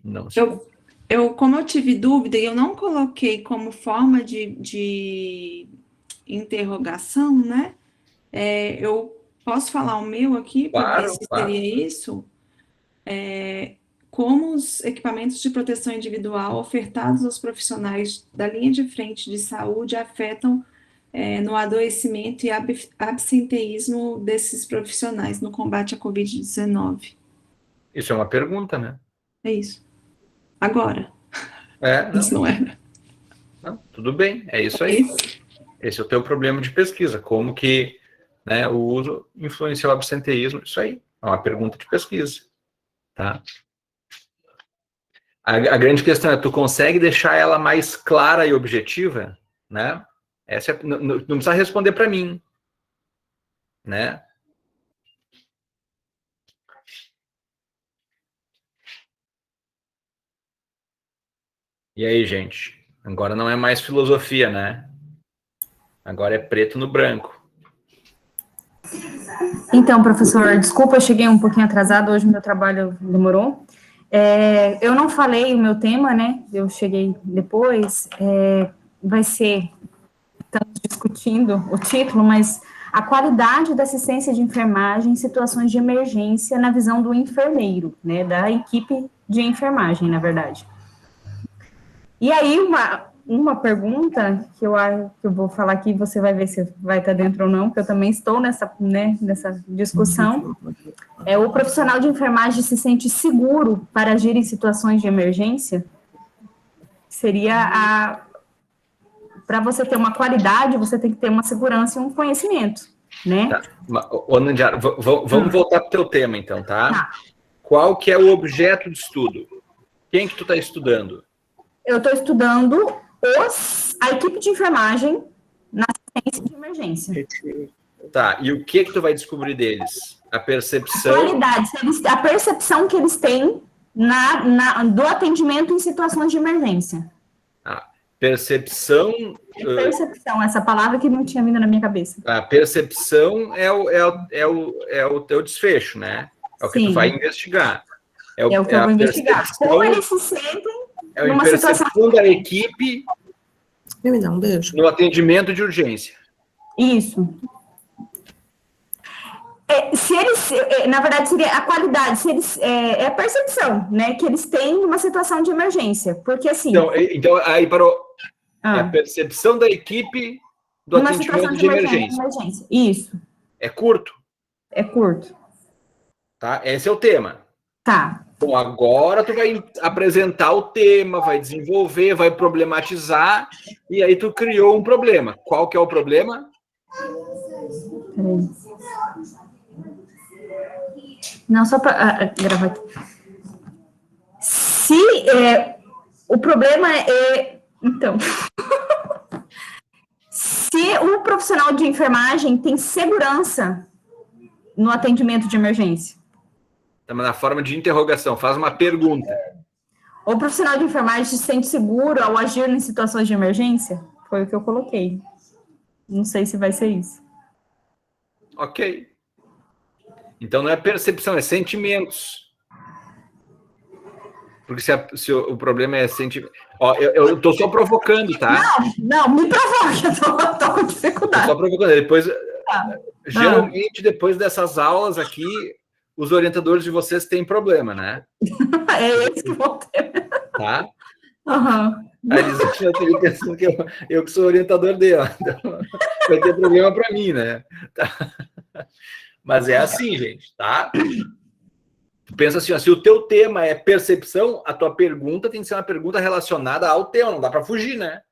Como eu tive dúvida e eu não coloquei como forma de interrogação, né? Eu posso falar o meu aqui para ver se seria isso? Como os equipamentos de proteção individual ofertados aos profissionais da linha de frente de saúde afetam no adoecimento e absenteísmo desses profissionais no combate à Covid-19. Isso é uma pergunta, né? É isso. Agora. Não. Isso não era. Não, tudo bem, é isso aí. Esse é o teu problema de pesquisa. Como que, né, o uso influencia o absenteísmo? Isso aí. É uma pergunta de pesquisa. Tá? A grande questão é, tu consegue deixar ela mais clara e objetiva? Né? Essa não precisa responder para mim. Né? E aí, gente? Agora não é mais filosofia, né? Agora é preto no branco. Então, professor, desculpa, eu cheguei um pouquinho atrasado, hoje meu trabalho demorou. Eu não falei o meu tema, né? Eu cheguei depois. Vai ser, estamos discutindo o título, mas a qualidade da assistência de enfermagem em situações de emergência na visão do enfermeiro, né? Da equipe de enfermagem, na verdade. E aí, uma pergunta que eu vou falar aqui, você vai ver se vai estar dentro ou não, porque eu também estou nessa discussão. O profissional de enfermagem se sente seguro para agir em situações de emergência? Seria para você ter uma qualidade, você tem que ter uma segurança e um conhecimento, né? Tá. Ô, Nandiara, vamos voltar para o teu tema, então, tá? Qual que é o objeto de estudo? Quem que tu está estudando? Eu estou estudando a equipe de enfermagem na assistência de emergência. Tá, e o que tu vai descobrir deles? A percepção... A qualidade, a percepção que eles têm do atendimento em situações de emergência. Percepção... Percepção, essa palavra que não tinha vindo na minha cabeça. A percepção é o teu desfecho, né? É o que tu vai investigar. É o que eu vou investigar. Como eles se sentem numa percepção da equipe Me dá um beijo. no atendimento de urgência. Isso. Se eles, na verdade, seria a qualidade, se eles, é a percepção, né, que eles têm numa situação de emergência, porque assim... Então aí parou. É a percepção da equipe do atendimento de emergência. Isso. É curto? É curto. Tá? Esse é o tema. Tá. Bom, agora tu vai apresentar o tema, vai desenvolver, vai problematizar, e aí tu criou um problema. Qual que é o problema? Peraí. Não, só para gravar aqui. Se o problema então, se o profissional de enfermagem tem segurança no atendimento de emergência. Estamos na forma de interrogação, faz uma pergunta. O profissional de enfermagem se sente seguro ao agir em situações de emergência? Foi o que eu coloquei. Não sei se vai ser isso. Ok. Então não é percepção, é sentimentos. Porque se o problema é científico... Ó, eu tô só provocando, tá? Não, me provoque, eu tô com dificuldade. Tô só provocando. Depois, geralmente, depois dessas aulas aqui, os orientadores de vocês têm problema, né? É esse que vou ter. Tá? Uhum. A Elisângela teria pensando que eu que sou orientador dela. Então, vai ter problema para mim, né? Tá? Mas é assim, gente, tá? Tu pensa assim, ó, se o teu tema é percepção, a tua pergunta tem que ser uma pergunta relacionada ao tema, não dá para fugir, né?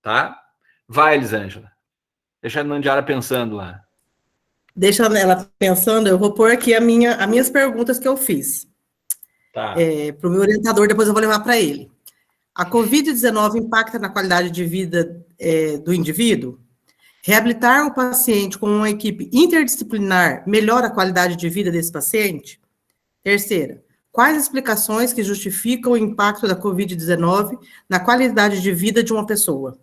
Tá? Vai, Elisângela. Deixa a Nandiara pensando lá. Deixa ela pensando, eu vou pôr aqui as minhas perguntas que eu fiz. Tá. Para o meu orientador, depois eu vou levar para ele. A Covid-19 impacta na qualidade de vida do indivíduo? Reabilitar o paciente com uma equipe interdisciplinar melhora a qualidade de vida desse paciente? Terceira, quais explicações que justificam o impacto da Covid-19 na qualidade de vida de uma pessoa?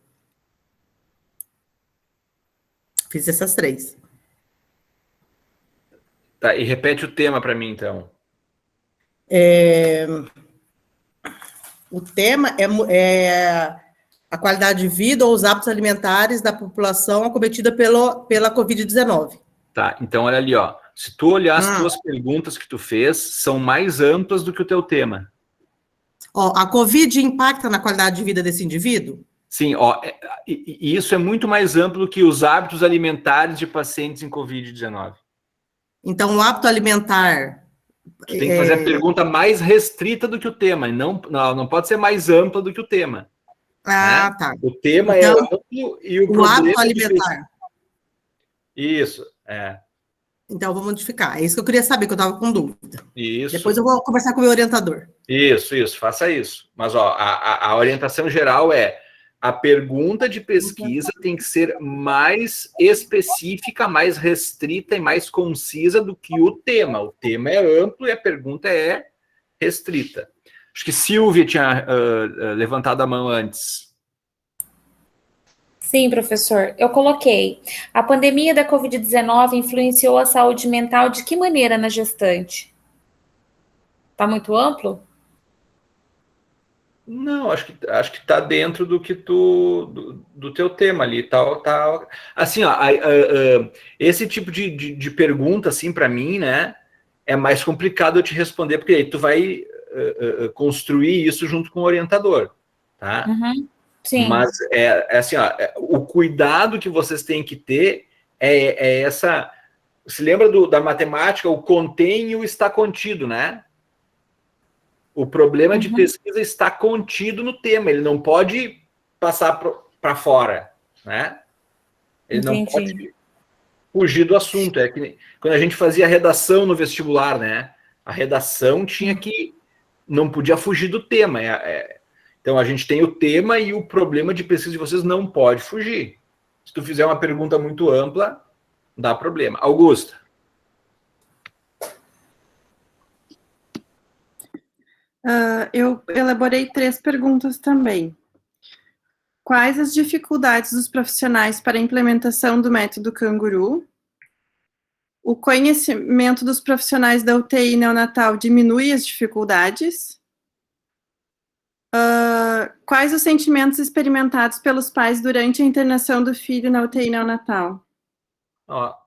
Fiz essas 3. Tá, e repete o tema para mim, então. O tema é a qualidade de vida ou os hábitos alimentares da população acometida pela Covid-19. Tá, então olha ali, ó. Se tu olhar as tuas perguntas que tu fez, são mais amplas do que o teu tema. Ó, a Covid impacta na qualidade de vida desse indivíduo? Sim, ó, e isso é muito mais amplo do que os hábitos alimentares de pacientes em Covid-19. Então, o hábito alimentar... Tu tem que fazer a pergunta mais restrita do que o tema, e não pode ser mais ampla do que o tema. Ah, né? tá. O tema então, é amplo e o problema hábito alimentar. Isso, é. Então, eu vou modificar. É isso que eu queria saber, que eu estava com dúvida. Isso. Depois eu vou conversar com o meu orientador. Isso, faça isso. Mas, ó, a orientação geral é: a pergunta de pesquisa tem que ser mais específica, mais restrita e mais concisa do que o tema. O tema é amplo e a pergunta é restrita. Acho que Silvia tinha levantado a mão antes. Sim, professor. Eu coloquei. A pandemia da Covid-19 influenciou a saúde mental de que maneira na gestante? Está muito amplo? Não, acho que está dentro do que do teu tema ali, tal. Assim, ó, esse tipo de pergunta, assim, para mim, né, é mais complicado eu te responder, porque aí tu vai construir isso junto com o orientador, tá? Uhum, sim. Mas é assim, ó, o cuidado que vocês têm que ter é essa... Se lembra da matemática, o contém e o está contido, né? O problema de pesquisa está contido no tema, ele não pode passar para fora, né? Ele não pode fugir do assunto. É que quando a gente fazia redação no vestibular, né? A redação tinha que... não podia fugir do tema. Então, a gente tem o tema e o problema de pesquisa de vocês não pode fugir. Se tu fizer uma pergunta muito ampla, dá problema. Augusta. Eu elaborei 3 perguntas também. Quais as dificuldades dos profissionais para a implementação do método Canguru? O conhecimento dos profissionais da UTI neonatal diminui as dificuldades? Quais os sentimentos experimentados pelos pais durante a internação do filho na UTI neonatal?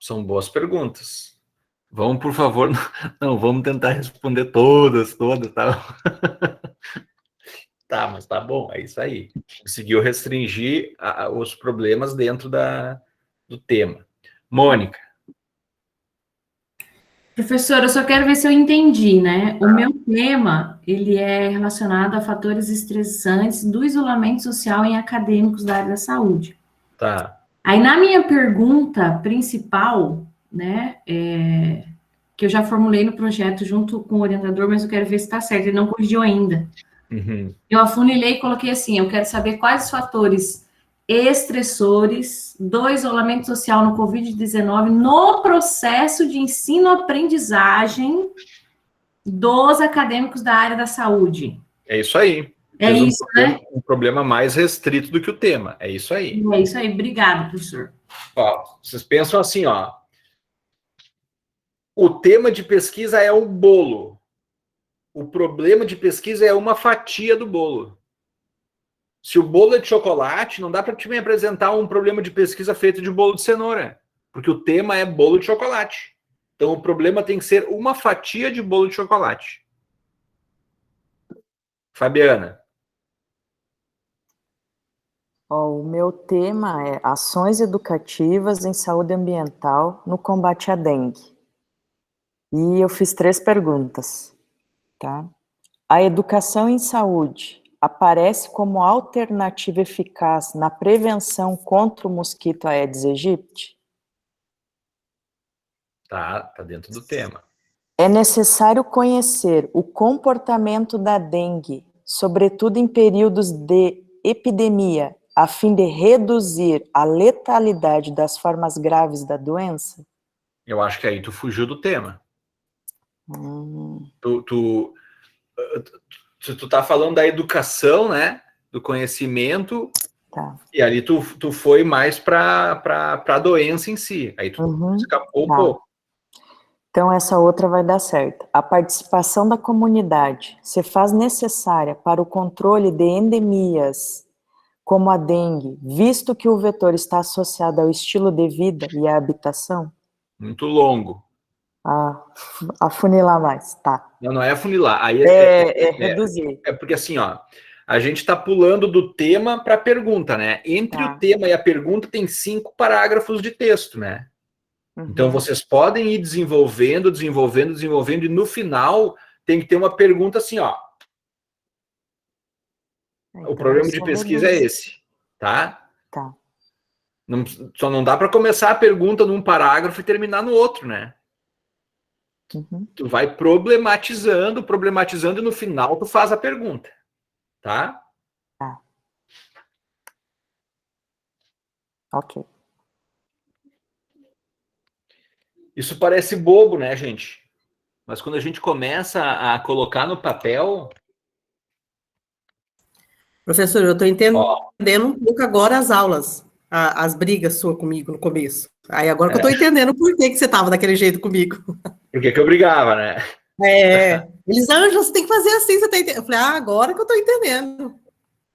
São boas perguntas. Vamos, por favor, não vamos tentar responder todas, tá? Tá, mas tá bom, é isso aí. Conseguiu restringir os problemas dentro do tema. Mônica. Professor, eu só quero ver se eu entendi, né? O meu tema, ele é relacionado a fatores estressantes do isolamento social em acadêmicos da área da saúde. Tá. Aí, na minha pergunta principal, né, que eu já formulei no projeto junto com o orientador, mas eu quero ver se está certo, ele não corrigiu ainda. Eu afunilei e coloquei assim, eu quero saber quais os fatores estressores do isolamento social no Covid-19 no processo de ensino-aprendizagem dos acadêmicos da área da saúde. É isso aí. É isso, né? Um problema mais restrito do que o tema. É isso aí. É isso aí. Obrigada, professor. Ó, vocês pensam assim, ó. O tema de pesquisa é o bolo. o problema de pesquisa é uma fatia do bolo. Se o bolo é de chocolate, não dá para te me apresentar um problema de pesquisa feito de bolo de cenoura, porque o tema é bolo de chocolate. Então, o problema tem que ser uma fatia de bolo de chocolate. Fabiana. Ó, o meu tema é ações educativas em saúde ambiental no combate à dengue. E eu fiz 3 perguntas, tá? A educação em saúde aparece como alternativa eficaz na prevenção contra o mosquito Aedes aegypti? Tá dentro do tema. É necessário conhecer o comportamento da dengue, sobretudo em períodos de epidemia, a fim de reduzir a letalidade das formas graves da doença? Eu acho que aí tu fugiu do tema. Tu tá falando da educação, né? Do conhecimento. Tá. E ali tu foi mais para a doença em si. Aí tu escapou um pouco. Então, essa outra vai dar certo. A participação da comunidade se faz necessária para o controle de endemias, como a dengue, visto que o vetor está associado ao estilo de vida e à habitação? Muito longo. Afunilar mais, tá. Não é afunilar. Aí reduzir. É porque assim, ó, a gente está pulando do tema para a pergunta, né? Entre o tema e a pergunta tem 5 parágrafos de texto, né? Então, vocês podem ir desenvolvendo, e no final tem que ter uma pergunta assim, ó. Então, o problema de pesquisa é esse, tá? Tá. Só não dá para começar a pergunta num parágrafo e terminar no outro, né? Tu vai problematizando, e no final tu faz a pergunta, tá? Tá. Ok. Isso parece bobo, né, gente? Mas quando a gente começa a colocar no papel... Professor, eu estou entendendo um pouco agora as aulas, as brigas suas comigo no começo. Aí agora que eu estou entendendo por que você estava daquele jeito comigo. Por que eu brigava, né? Eles, você tem que fazer assim, você tá entendendo. Eu falei, agora que eu estou entendendo.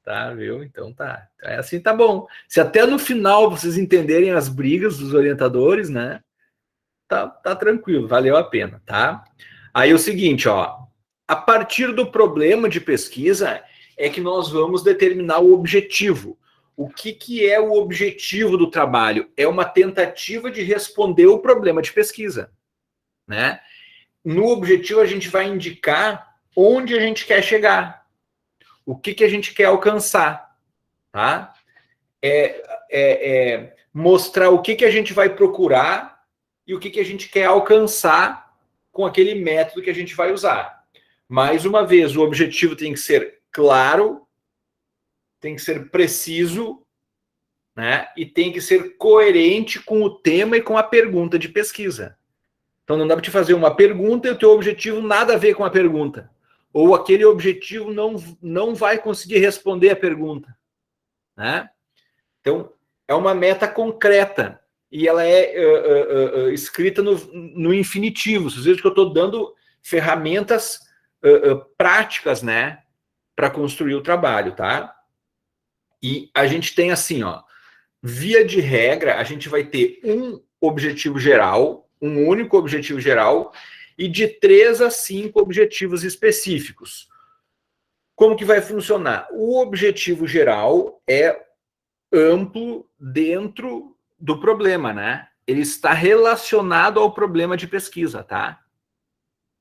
Tá, viu? Então tá. É assim, tá bom. Se até no final vocês entenderem as brigas dos orientadores, né? Tá tranquilo, valeu a pena, tá? Aí o seguinte, ó. A partir do problema de pesquisa é que nós vamos determinar o objetivo. O que é o objetivo do trabalho? É uma tentativa de responder o problema de pesquisa, né? No objetivo a gente vai indicar onde a gente quer chegar, o que a gente quer alcançar, tá? Mostrar o que a gente vai procurar e o que a gente quer alcançar com aquele método que a gente vai usar. Mais uma vez, o objetivo tem que ser claro, tem que ser preciso, né? E tem que ser coerente com o tema e com a pergunta de pesquisa. Então não dá para te fazer uma pergunta e o teu objetivo nada a ver com a pergunta. Ou aquele objetivo não vai conseguir responder a pergunta, né? Então, é uma meta concreta e ela é escrita no infinitivo. Vocês veem que eu estou dando ferramentas práticas, né, para construir o trabalho, tá? E a gente tem assim, ó, via de regra, a gente vai ter um objetivo geral, um único objetivo geral, e de 3 a 5 objetivos específicos. Como que vai funcionar? O objetivo geral é amplo dentro do problema, né? Ele está relacionado ao problema de pesquisa, tá?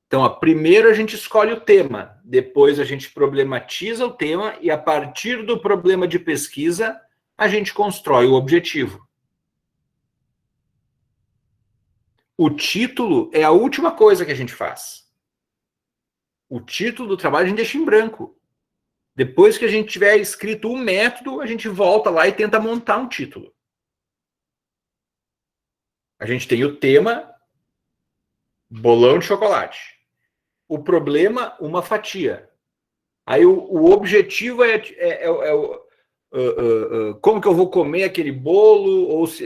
Então, ó, primeiro a gente escolhe o tema, depois a gente problematiza o tema e a partir do problema de pesquisa a gente constrói o objetivo. O título é a última coisa que a gente faz. O título do trabalho a gente deixa em branco. Depois que a gente tiver escrito o método, a gente volta lá e tenta montar um título. A gente tem o tema, bolão de chocolate. O problema, uma fatia. Aí o objetivo como que eu vou comer aquele bolo, ou se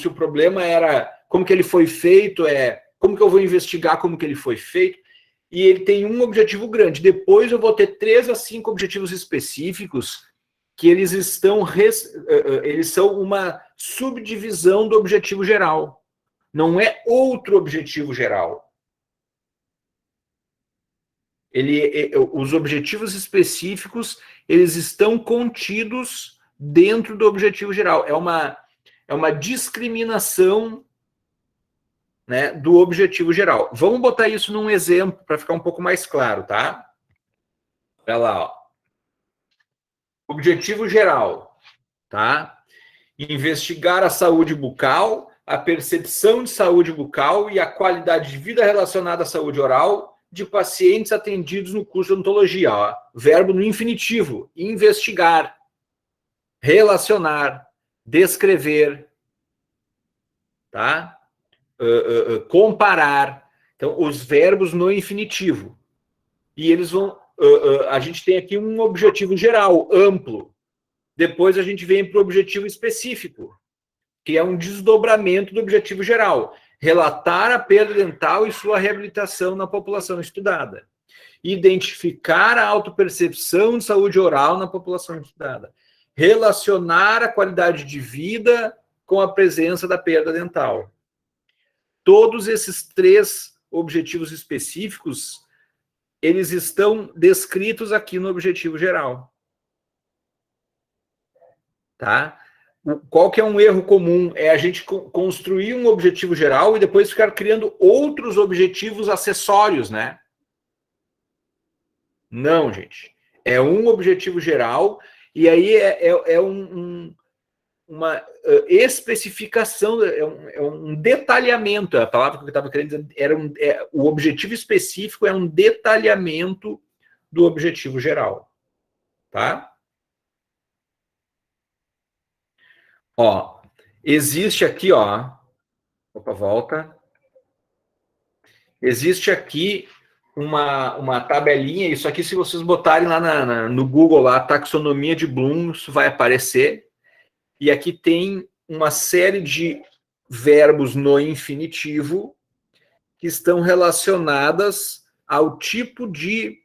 o problema era como que ele foi feito, como que eu vou investigar como que ele foi feito. e ele tem um objetivo grande. Depois eu vou ter 3 a 5 objetivos específicos que eles são uma subdivisão do objetivo geral. Não é outro objetivo geral. Os objetivos específicos, eles estão contidos dentro do objetivo geral. É uma discriminação, né, do objetivo geral. Vamos botar isso num exemplo para ficar um pouco mais claro, tá? Olha lá, ó. Objetivo geral, tá? Investigar a saúde bucal, a percepção de saúde bucal e a qualidade de vida relacionada à saúde oral de pacientes atendidos no curso de odontologia. Ó. Verbo no infinitivo. Investigar, relacionar, descrever, tá? Comparar. Então, os verbos no infinitivo. E eles vão... a gente tem aqui um objetivo geral, amplo. Depois a gente vem para o objetivo específico, que é um desdobramento do objetivo geral. Relatar a perda dental e sua reabilitação na população estudada. Identificar a autopercepção de saúde oral na população estudada. Relacionar a qualidade de vida com a presença da perda dental. Todos esses 3 objetivos específicos, eles estão descritos aqui no objetivo geral. Tá? Qual que é um erro comum? É a gente construir um objetivo geral e depois ficar criando outros objetivos acessórios, né? Não, gente. É um objetivo geral e aí uma especificação, é um detalhamento. A palavra que eu estava querendo dizer o objetivo específico é um detalhamento do objetivo geral. Tá? Ó, existe aqui, ó, opa, volta. Existe aqui uma tabelinha, isso aqui se vocês botarem lá no Google, lá, taxonomia de Bloom, isso vai aparecer. E aqui tem uma série de verbos no infinitivo que estão relacionadas ao tipo de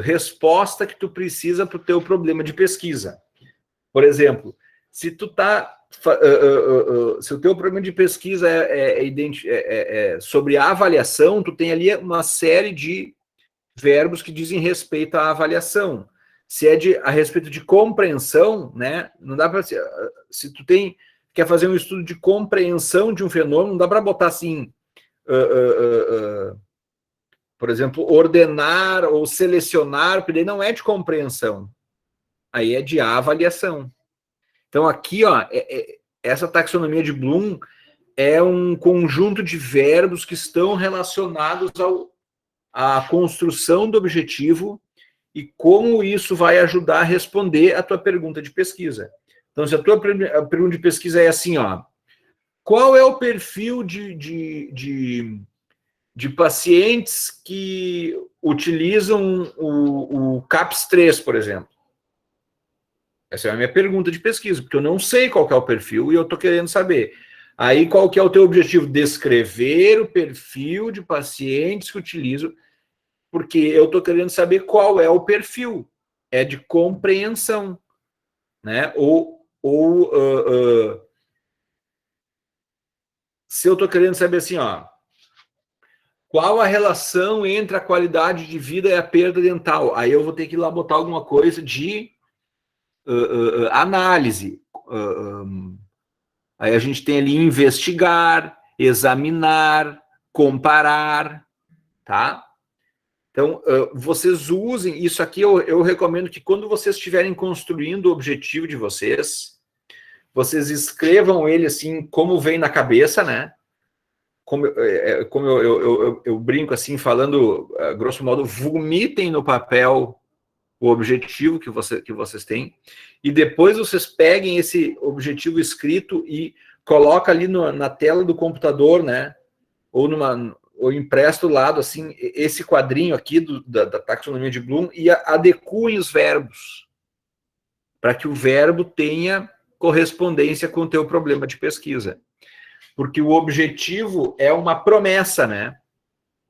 resposta que tu precisa para o teu problema de pesquisa. Por exemplo, se o teu problema de pesquisa é sobre a avaliação, tu tem ali uma série de verbos que dizem respeito à avaliação. Se é a respeito de compreensão, né, não dá para... Se tu quer fazer um estudo de compreensão de um fenômeno, não dá para botar assim, por exemplo, ordenar ou selecionar, porque daí não é de compreensão. Aí é de avaliação. Então, aqui, ó, essa taxonomia de Bloom é um conjunto de verbos que estão relacionados à construção do objetivo e como isso vai ajudar a responder a tua pergunta de pesquisa. Então, se a tua pergunta de pesquisa é assim, ó, qual é o perfil de pacientes que utilizam o CAPS-3, por exemplo? Essa é a minha pergunta de pesquisa, porque eu não sei qual que é o perfil e eu estou querendo saber. Aí, qual que é o teu objetivo? Descrever o perfil de pacientes que utilizam, porque eu estou querendo saber qual é o perfil. É de compreensão, né? Se eu estou querendo saber assim, ó, qual a relação entre a qualidade de vida e a perda dental? Aí eu vou ter que ir lá botar alguma coisa de análise. Aí a gente tem ali investigar, examinar, comparar, tá? Então, vocês usem isso aqui, eu recomendo que quando vocês estiverem construindo o objetivo de vocês escrevam ele assim, como vem na cabeça, né? Como eu brinco assim, falando, grosso modo, vomitem no papel o objetivo que vocês têm, e depois vocês peguem esse objetivo escrito e coloca ali na tela do computador, né? Ou empresta do lado, assim, esse quadrinho aqui da taxonomia de Bloom e adequem os verbos, para que o verbo tenha correspondência com o teu problema de pesquisa. Porque o objetivo é uma promessa, né?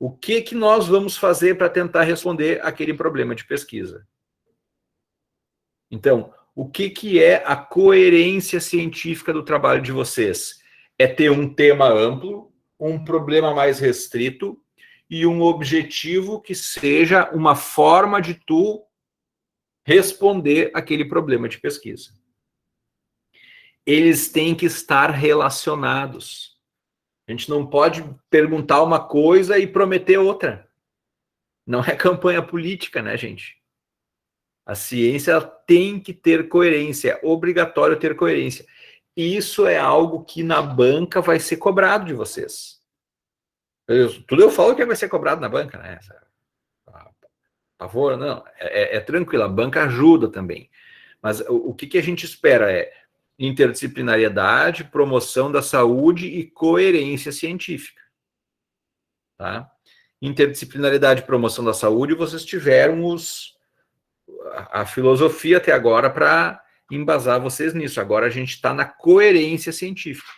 o que nós vamos fazer para tentar responder aquele problema de pesquisa. Então, o que é a coerência científica do trabalho de vocês? É ter um tema amplo, um problema mais restrito e um objetivo que seja uma forma de tu responder aquele problema de pesquisa. Eles têm que estar relacionados. A gente não pode perguntar uma coisa e prometer outra. Não é campanha política, né, gente? A ciência tem que ter coerência, é obrigatório ter coerência. Isso é algo que na banca vai ser cobrado de vocês. Tudo eu falo que vai ser cobrado na banca, né? Por favor, não, é tranquilo, a banca ajuda também. Mas o que a gente espera é interdisciplinariedade, promoção da saúde e coerência científica. Tá? Interdisciplinariedade e promoção da saúde, vocês tiveram a filosofia até agora para embasar vocês nisso. Agora a gente está na coerência científica.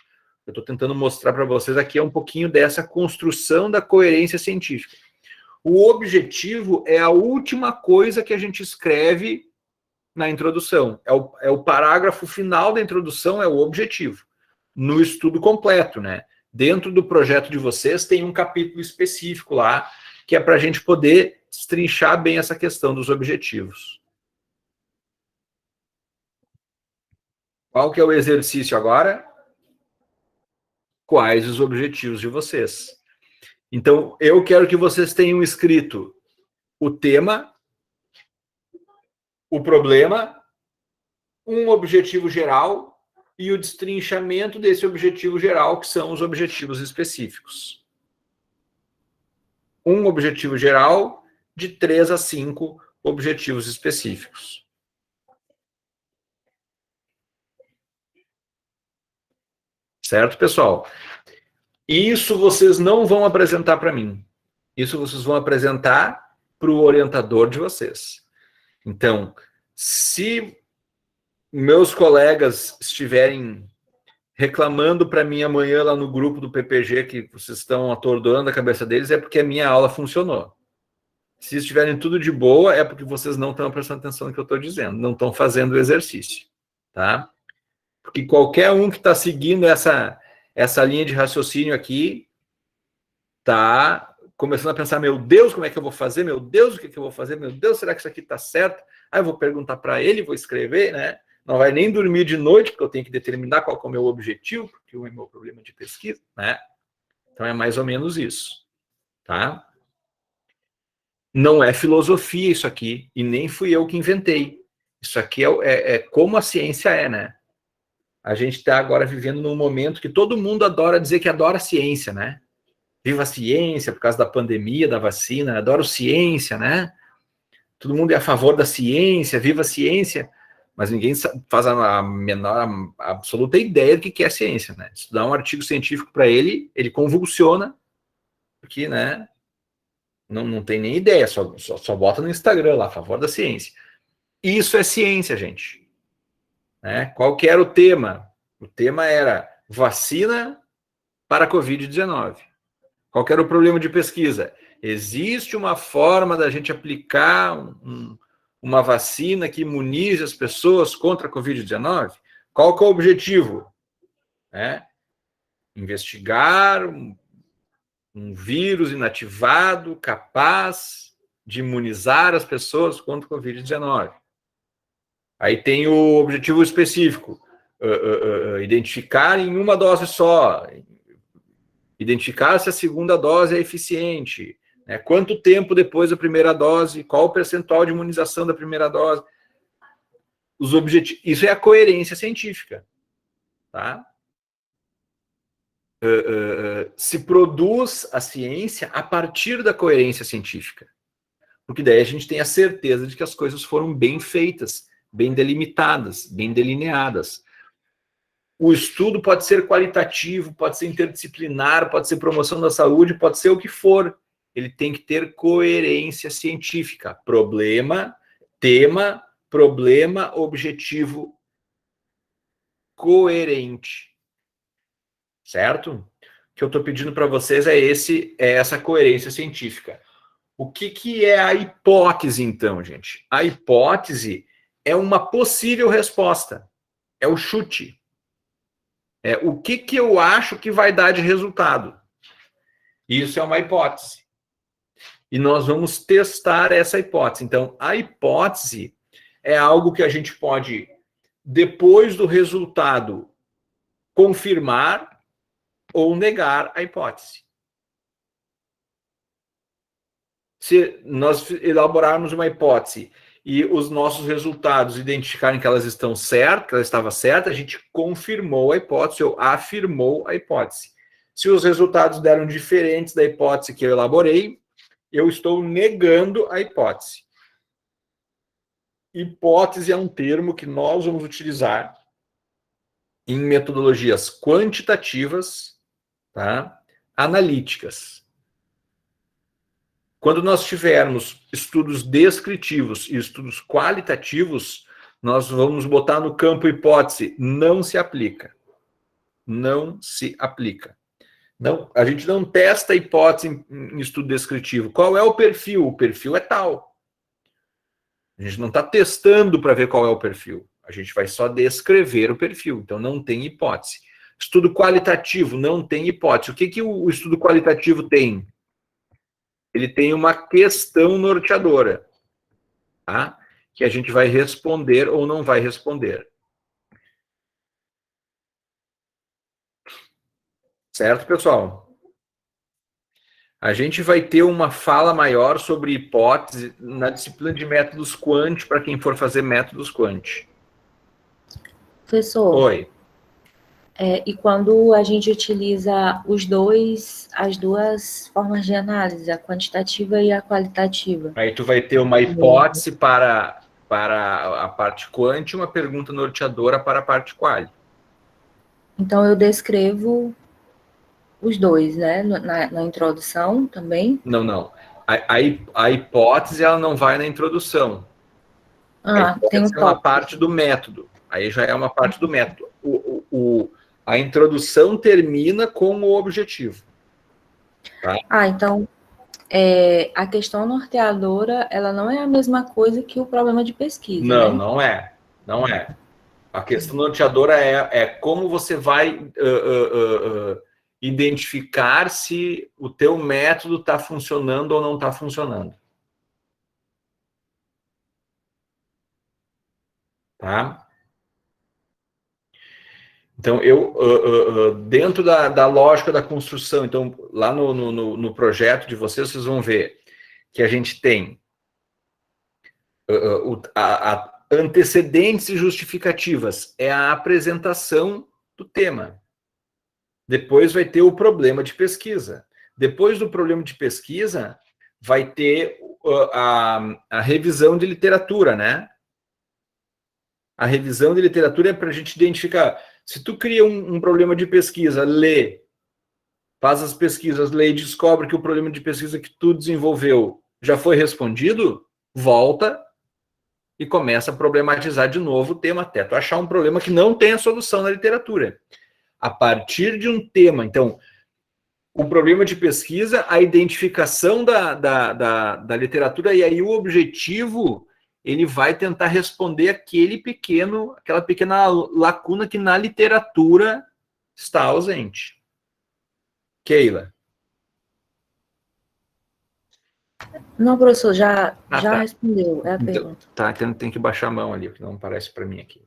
Eu estou tentando mostrar para vocês aqui um pouquinho dessa construção da coerência científica. O objetivo é a última coisa que a gente escreve na introdução. É o parágrafo final da introdução, é o objetivo. No estudo completo, né? Dentro do projeto de vocês tem um capítulo específico lá, que é para a gente poder destrinchar bem essa questão dos objetivos. Qual que é o exercício agora? Quais os objetivos de vocês? Então, eu quero que vocês tenham escrito o tema, o problema, um objetivo geral e o destrinchamento desse objetivo geral, que são os objetivos específicos. Um objetivo geral de 3 a 5 objetivos específicos. Certo, pessoal? Isso vocês não vão apresentar para mim. Isso vocês vão apresentar para o orientador de vocês. Então, se meus colegas estiverem reclamando para mim amanhã lá no grupo do PPG que vocês estão atordoando a cabeça deles, é porque a minha aula funcionou. Se estiverem tudo de boa, é porque vocês não estão prestando atenção no que eu estou dizendo, não estão fazendo o exercício, tá? Porque qualquer um que está seguindo essa linha de raciocínio aqui está começando a pensar, meu Deus, como é que eu vou fazer? Meu Deus, o que eu vou fazer? Meu Deus, será que isso aqui está certo? Aí eu vou perguntar para ele, vou escrever, né? Não vai nem dormir de noite, porque eu tenho que determinar qual é o meu objetivo, porque é o meu problema de pesquisa, né? Então é mais ou menos isso, tá? Não é filosofia isso aqui, e nem fui eu que inventei. Isso aqui é como a ciência é, né? A gente está agora vivendo num momento que todo mundo adora dizer que adora a ciência, né? Viva a ciência, por causa da pandemia, da vacina, adoro ciência, né? Todo mundo é a favor da ciência, viva a ciência, mas ninguém faz a menor, a absoluta ideia do que é a ciência, né? Se tu dá um artigo científico para ele, ele convulsiona, porque, né? Não tem nem ideia, só bota no Instagram lá, a favor da ciência. Isso é ciência, gente. Né? Qual que era o tema? O tema era vacina para a Covid-19. Qual que era o problema de pesquisa? Existe uma forma da gente aplicar uma vacina que imunize as pessoas contra a Covid-19? Qual que é o objetivo? Investigar um vírus inativado capaz de imunizar as pessoas contra a Covid-19. Aí tem o objetivo específico, identificar em uma dose só, identificar se a segunda dose é eficiente, né? Quanto tempo depois da primeira dose, qual o percentual de imunização da primeira dose. Os objetivos, isso é a coerência científica. Tá? Se produz a ciência a partir da coerência científica. Porque daí a gente tem a certeza de que as coisas foram bem feitas, bem delimitadas, bem delineadas. O estudo pode ser qualitativo, pode ser interdisciplinar, pode ser promoção da saúde, pode ser o que for. Ele tem que ter coerência científica. Problema, tema, problema, objetivo coerente. Certo? que eu estou pedindo para vocês é essa coerência científica. O que é a hipótese, então, gente? A hipótese é uma possível resposta. É o chute. É o que eu acho que vai dar de resultado. Isso é uma hipótese. E nós vamos testar essa hipótese. Então, a hipótese é algo que a gente pode, depois do resultado, confirmar ou negar a hipótese. Se nós elaborarmos uma hipótese e os nossos resultados identificarem que elas estão certas, que ela estava certa, a gente confirmou a hipótese ou afirmou a hipótese. Se os resultados deram diferentes da hipótese que eu elaborei, eu estou negando a hipótese. Hipótese é um termo que nós vamos utilizar em metodologias quantitativas, tá? Analíticas. Quando nós tivermos estudos descritivos e estudos qualitativos, nós vamos botar no campo hipótese. Não se aplica. Não se aplica. Não, a gente não testa a hipótese em estudo descritivo. Qual é o perfil? O perfil é tal. A gente não está testando para ver qual é o perfil. A gente vai só descrever o perfil. Então, não tem hipótese. Estudo qualitativo, não tem hipótese. O que o estudo qualitativo tem? Ele tem uma questão norteadora, tá? Que a gente vai responder ou não vai responder. Certo, pessoal? A gente vai ter uma fala maior sobre hipótese na disciplina de métodos quant, para quem for fazer métodos quant. Professor. Oi. E quando a gente utiliza as duas formas de análise, a quantitativa e a qualitativa. Aí tu vai ter uma hipótese para a parte quant e uma pergunta norteadora para a parte qual. Então, eu descrevo os dois, né? Na introdução também? Não. A hipótese, ela não vai na introdução. Tem um uma parte do método. Aí já é uma parte do método. A introdução termina com o objetivo. Tá? Então, a questão norteadora, ela não é a mesma coisa que o problema de pesquisa, Não, né? não é. Não é. A questão norteadora é como você vai identificar se o teu método está funcionando ou não está funcionando. Tá? Então, dentro da lógica da construção, então, lá no projeto de vocês vão ver que a gente tem antecedentes e justificativas, é a apresentação do tema. Depois vai ter o problema de pesquisa. Depois do problema de pesquisa, vai ter a revisão de literatura, né? A revisão de literatura é para a gente identificar. Se tu cria um problema de pesquisa, lê, faz as pesquisas, lê e descobre que o problema de pesquisa que tu desenvolveu já foi respondido, volta e começa a problematizar de novo o tema, até tu achar um problema que não tem a solução na literatura. A partir de um tema, então, o problema de pesquisa, a identificação da literatura, e aí o objetivo, ele vai tentar responder aquela pequena lacuna que na literatura está ausente. Keila. Não, professor, já respondeu, é a pergunta. Tá, então tem que baixar a mão ali, porque não aparece para mim aqui.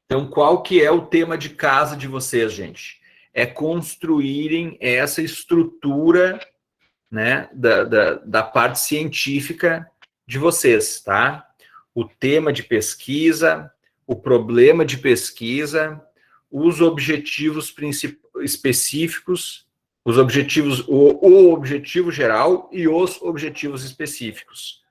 Então, qual que é o tema de casa de vocês, gente? É construírem essa estrutura, né, da parte científica de vocês, tá? O tema de pesquisa, o problema de pesquisa, os objetivos específicos, os objetivos, o objetivo geral e os objetivos específicos.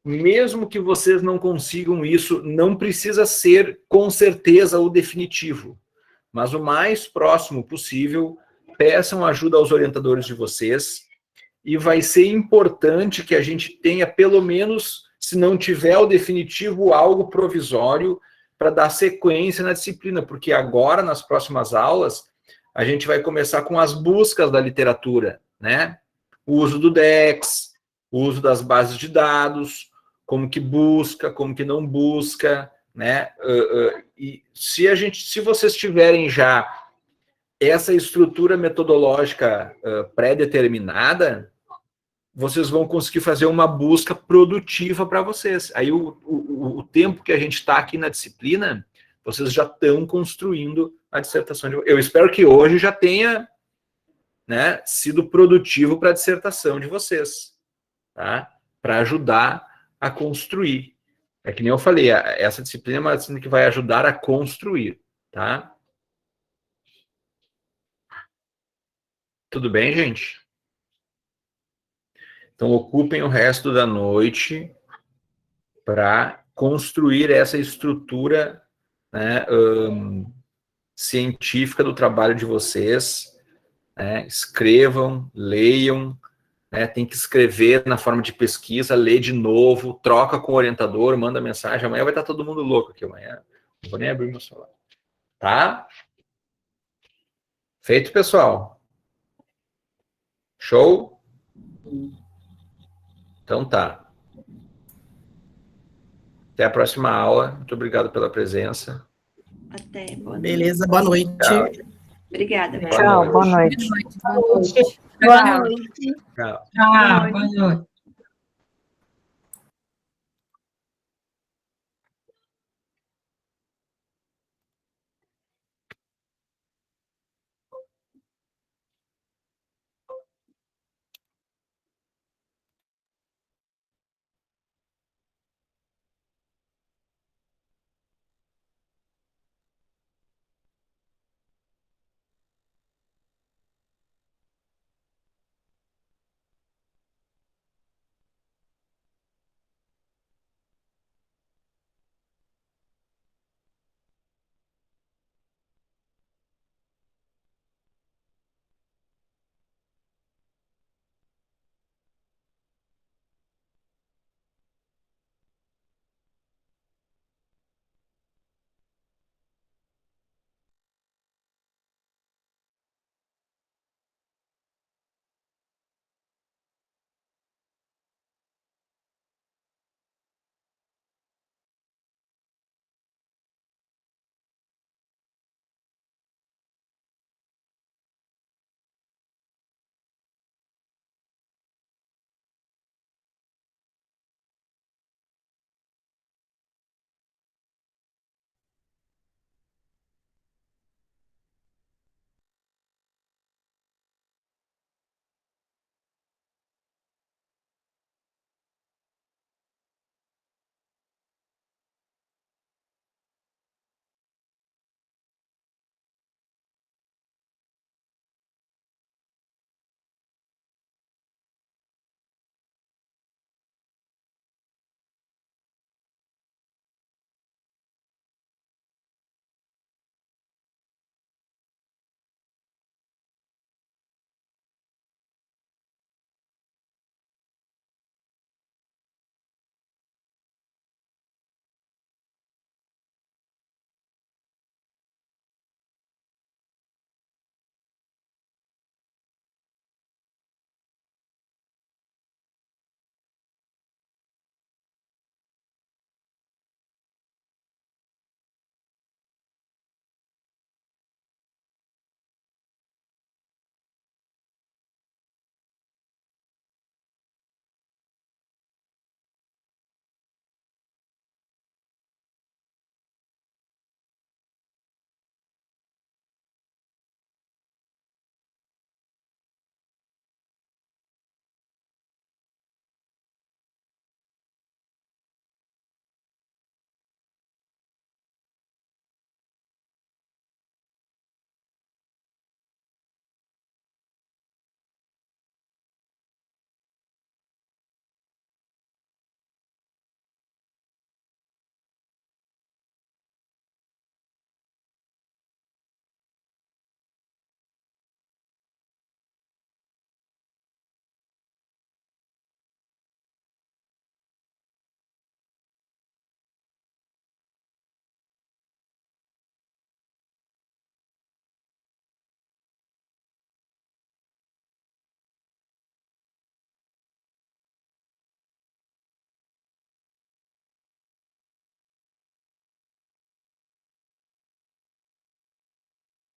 Mesmo que vocês não consigam isso, não precisa ser com certeza o definitivo, mas o mais próximo possível, peçam ajuda aos orientadores de vocês, e vai ser importante que a gente tenha, pelo menos, se não tiver o definitivo, algo provisório, para dar sequência na disciplina, porque agora, nas próximas aulas, a gente vai começar com as buscas da literatura, né? O uso do DEX, o uso das bases de dados, como que busca, como que não busca, né? E se vocês tiverem já essa estrutura metodológica pré-determinada, vocês vão conseguir fazer uma busca produtiva para vocês. Aí o tempo que a gente está aqui na disciplina, vocês já estão construindo a dissertação. Eu espero que hoje já tenha, né, sido produtivo para a dissertação de vocês, tá? Para ajudar a construir. É que nem eu falei, essa disciplina é uma disciplina que vai ajudar a construir, tá? Tudo bem, gente? Então, ocupem o resto da noite para construir essa estrutura, né, científica do trabalho de vocês, né? Escrevam, leiam, né? Tem que escrever na forma de pesquisa, ler de novo, troca com o orientador, manda mensagem. Amanhã vai estar todo mundo louco aqui amanhã. Não vou nem abrir meu celular. Tá? Feito, pessoal? Show? Então tá. Até a próxima aula. Muito obrigado pela presença. Até. Boa noite. Beleza, boa noite. Tchau. Obrigada. Tchau, boa noite. Boa noite. Tchau. Boa noite.